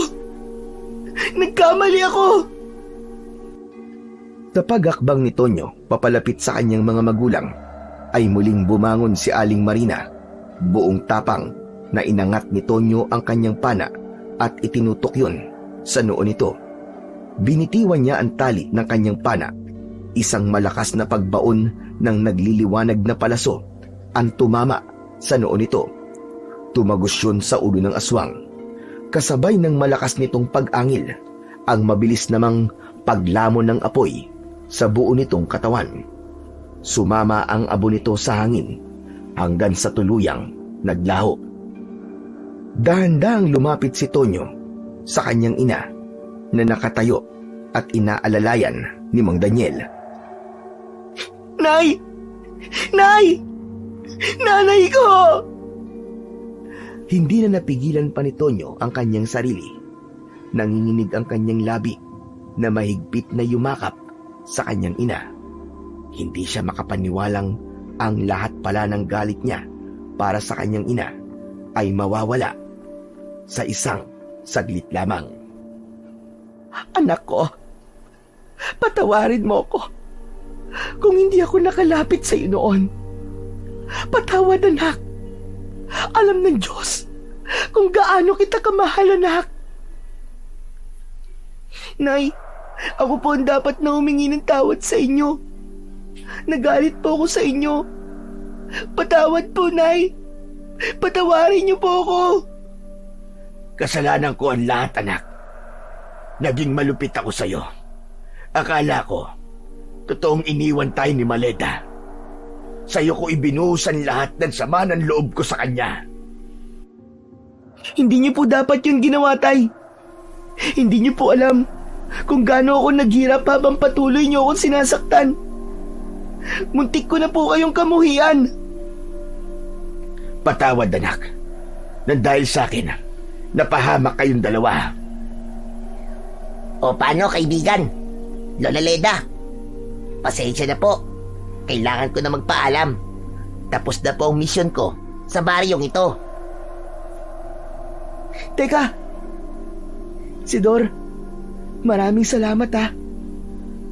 S1: Sa pag-akbang ni Tonyo papalapit sa kanyang mga magulang, ay muling bumangon si Aling Marina. Buong tapang na inangat ni Tonyo ang kanyang pana at itinutok yun sa noo nito. Binitiwan niya ang tali ng kanyang pana. Isang malakas na pagbaon ng nagliliwanag na palaso ang tumama sa noo nito. Tumagos yun sa ulo ng aswang. Kasabay ng malakas nitong pag-angil, ang mabilis namang paglamon ng apoy sa buo nitong katawan. Sumama ang abo nito sa hangin hanggang sa tuluyang naglaho. Dahan-dahang lumapit si Tonyo sa kanyang ina na nakatayo at inaalalayan ni Mang Daniel.
S2: Nay! Nay! Nanay ko!
S1: Hindi na napigilan pa ni Tonyo ang kanyang sarili. Nanginginig ang kanyang labi na mahigpit na yumakap sa kanyang ina. Hindi siya makapaniwalang ang lahat pala ng galit niya para sa kanyang ina ay mawawala sa isang saglit lamang.
S2: Anak ko, patawarin mo ko kung hindi ako nakalapit sa iyo noon. Patawad, anak. Alam ng Diyos kung gaano kita kamahal, anak. Nay, ako po ang dapat na humingi ng tawad sa inyo. Nagalit po ako sa inyo. Patawad po, Nay. Patawarin niyo po ako.
S5: Kasalanan ko ang lahat, anak. Naging malupit ako sa'yo. Akala ko, totoong iniwan tayo ni Maleta. Sa'yo ko ibinuhusan lahat ng sama ng loob ko sa kanya.
S2: Hindi niyo po dapat yung ginawa, Tay. Hindi niyo po alam kung gaano ako naghirap habang patuloy niyo akong sinasaktan. Muntik ko na po kayong kamuhian.
S5: Patawad, anak. Nang dahil sa akin, napahamak kayong dalawa.
S3: O paano, kaibigan? Lola Leda, pasensya na po. Kailangan ko na magpaalam. Tapos na po ang misyon ko sa baryong ito.
S2: Teka, Sidor, maraming salamat ha.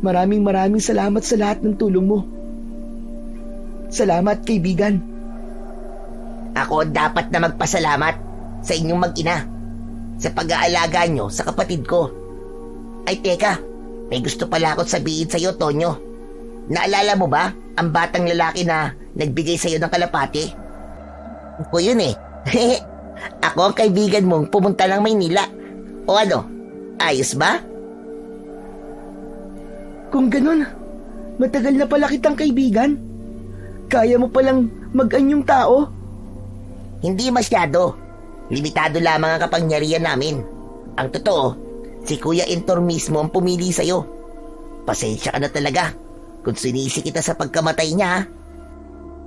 S2: Maraming salamat sa lahat ng tulong mo. Salamat, kaibigan.
S3: Ako dapat na magpasalamat sa inyong mag-ina sa pag-aalaga nyo sa kapatid ko. Ay teka, may gusto pala akong sabihin sa iyo, Tonyo. Naalala mo ba ang batang lalaki na nagbigay sa iyo ng kalapati? Ako yun eh. Ako ang kaibigan mong pumunta ng Maynila. O ano, ayos ba?
S2: Kung ganun, matagal na pala kitang kaibigan. Kaya mo palang mag-anyong tao.
S3: Hindi masyado. Limitado lamang ang kapangyarihan namin. Ang totoo, si Kuya Entor mismo ang pumili sa'yo. Pasensya ka na talaga kung sinisi kita sa pagkamatay niya, ha?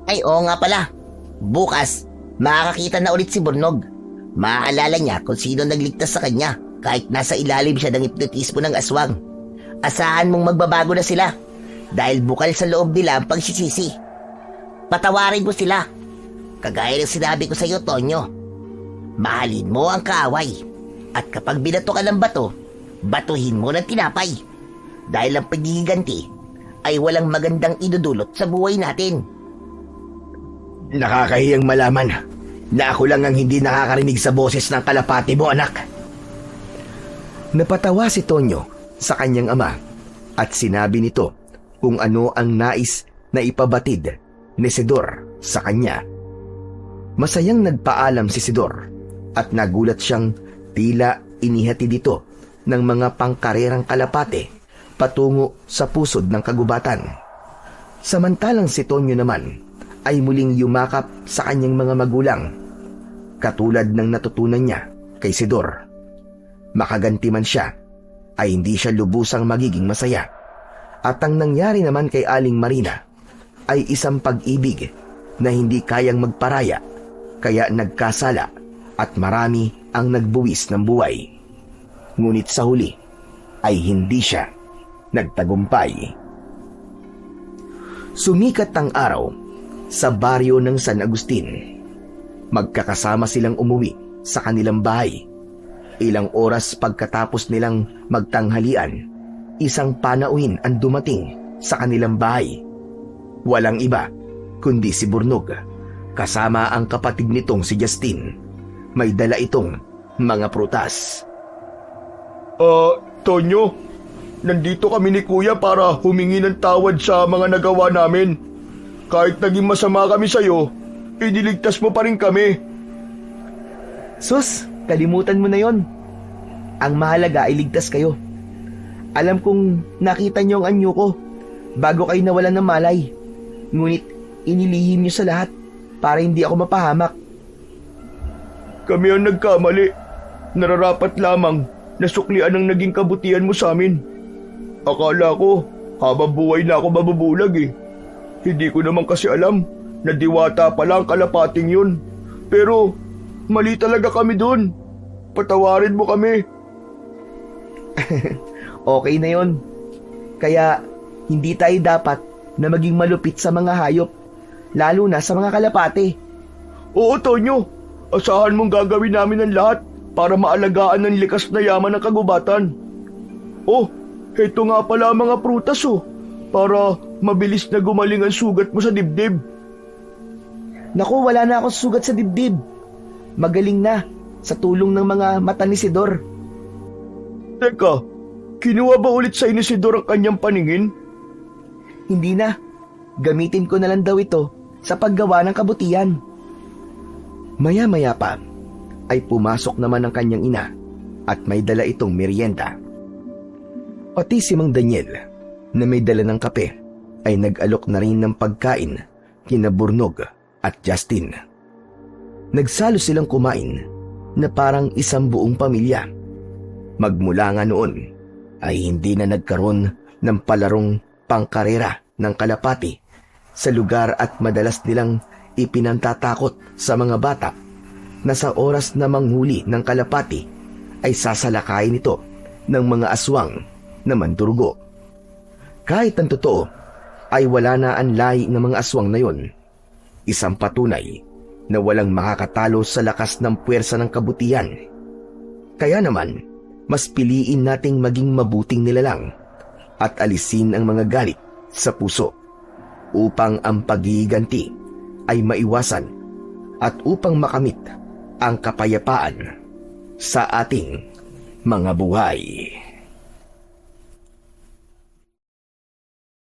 S3: Ay, oo nga pala. Bukas, makakakita na ulit si Burnog. Maaalala niya kung sino nagligtas sa kanya kahit nasa ilalim siya ng hipnotismo ng aswang. Asahan mong magbabago na sila dahil bukal sa loob nila ang pagsisisi. Patawarin mo sila. Kagaya ng sinabi ko sa iyo, Tonyo. Mahalin mo ang kaaway. At kapag binato ka ng bato, batuhin mo ng tinapay. Dahil ang pagigiganti ay walang magandang idudulot sa buhay natin.
S5: Nakakahiyang malaman na ako lang ang hindi nakakarinig sa boses ng kalapati mo, anak.
S1: Napatawa si Tonyo sa kanyang ama at sinabi nito kung ano ang nais na ipabatid ni Sidor sa kanya. Masayang nagpaalam si Sidor at nagulat siyang tila inihati dito ng mga pangkarerang kalapate patungo sa pusod ng kagubatan. Samantalang si Tonyo naman ay muling yumakap sa kanyang mga magulang, katulad ng natutunan niya kay Sidor. Makaganti man siya, ay hindi siya lubusang magiging masaya. At ang nangyari naman kay Aling Marina ay isang pag-ibig na hindi kayang magparaya, kaya nagkasala at marami ang nagbuwis ng buhay. Ngunit sa huli ay hindi siya nagtagumpay. Sumikat ang araw sa baryo ng San Agustin. Magkakasama silang umuwi sa kanilang bahay. Ilang oras pagkatapos nilang magtanghalian, isang panauhin ang dumating sa kanilang bahay. Walang iba kundi si Burnog, kasama ang kapatid nitong si Justin. May dala itong mga prutas.
S5: Tonyo, nandito kami ni Kuya para humingi ng tawad sa mga nagawa namin. Kahit naging masama kami sa'yo, iniligtas mo pa rin kami.
S2: Sus, kalimutan mo na yon. Ang mahalaga ay ligtas kayo. Alam kong nakita niyo ang anyo ko bago kayo nawalan ng malay. Ngunit inilihim niyo sa lahat para hindi ako mapahamak.
S5: Kami ang nagkamali. Nararapat lamang na suklian ang naging kabutihan mo sa amin. Akala ko, habang buhay na ako mabubulag eh. Hindi ko naman kasi alam na diwata pala ang kalapating yun. Pero Mali talaga kami dun. Patawarin mo kami.
S2: Okay na yon. Kaya hindi tayo dapat na maging malupit sa mga hayop, lalo na sa mga kalapate.
S5: Oo, Tonyo. Asahan mong gagawin namin ang lahat para maalagaan ang likas na yaman ng kagubatan. Oh, heto nga pala ang mga prutas para mabilis na gumaling ang sugat mo sa dibdib.
S2: Naku, wala na akong sugat sa dibdib. Magaling na sa tulong ng mga mata ni Sidor.
S5: Teka, kinuha ba ulit sa Inisidor ang kanyang paningin?
S2: Hindi na. Gamitin ko na lang daw ito sa paggawa ng kabutihan. Maya-maya pa ay pumasok naman ang kanyang ina at may dala itong merienda. Pati si Mang Daniel na may dala ng kape ay nag-alok na rin ng pagkain kina Burnog at Justin. Nagsalo silang kumain na parang isang buong pamilya. Magmula nga noon ay hindi na nagkaroon ng palarong pangkarera ng kalapati sa lugar at madalas nilang ipinantatakot sa mga bata na sa oras na manghuli ng kalapati ay sasalakayin ito ng mga aswang na mandurgo. Kahit ang totoo ay wala na ang lahi ng mga aswang na yon, isang patunay na walang makakatalo sa lakas ng puwersa ng kabutihan. Kaya naman, mas piliin nating maging mabuting nilalang at alisin ang mga galit sa puso upang ang paghihiganti ay maiwasan at upang makamit ang kapayapaan sa ating mga buhay.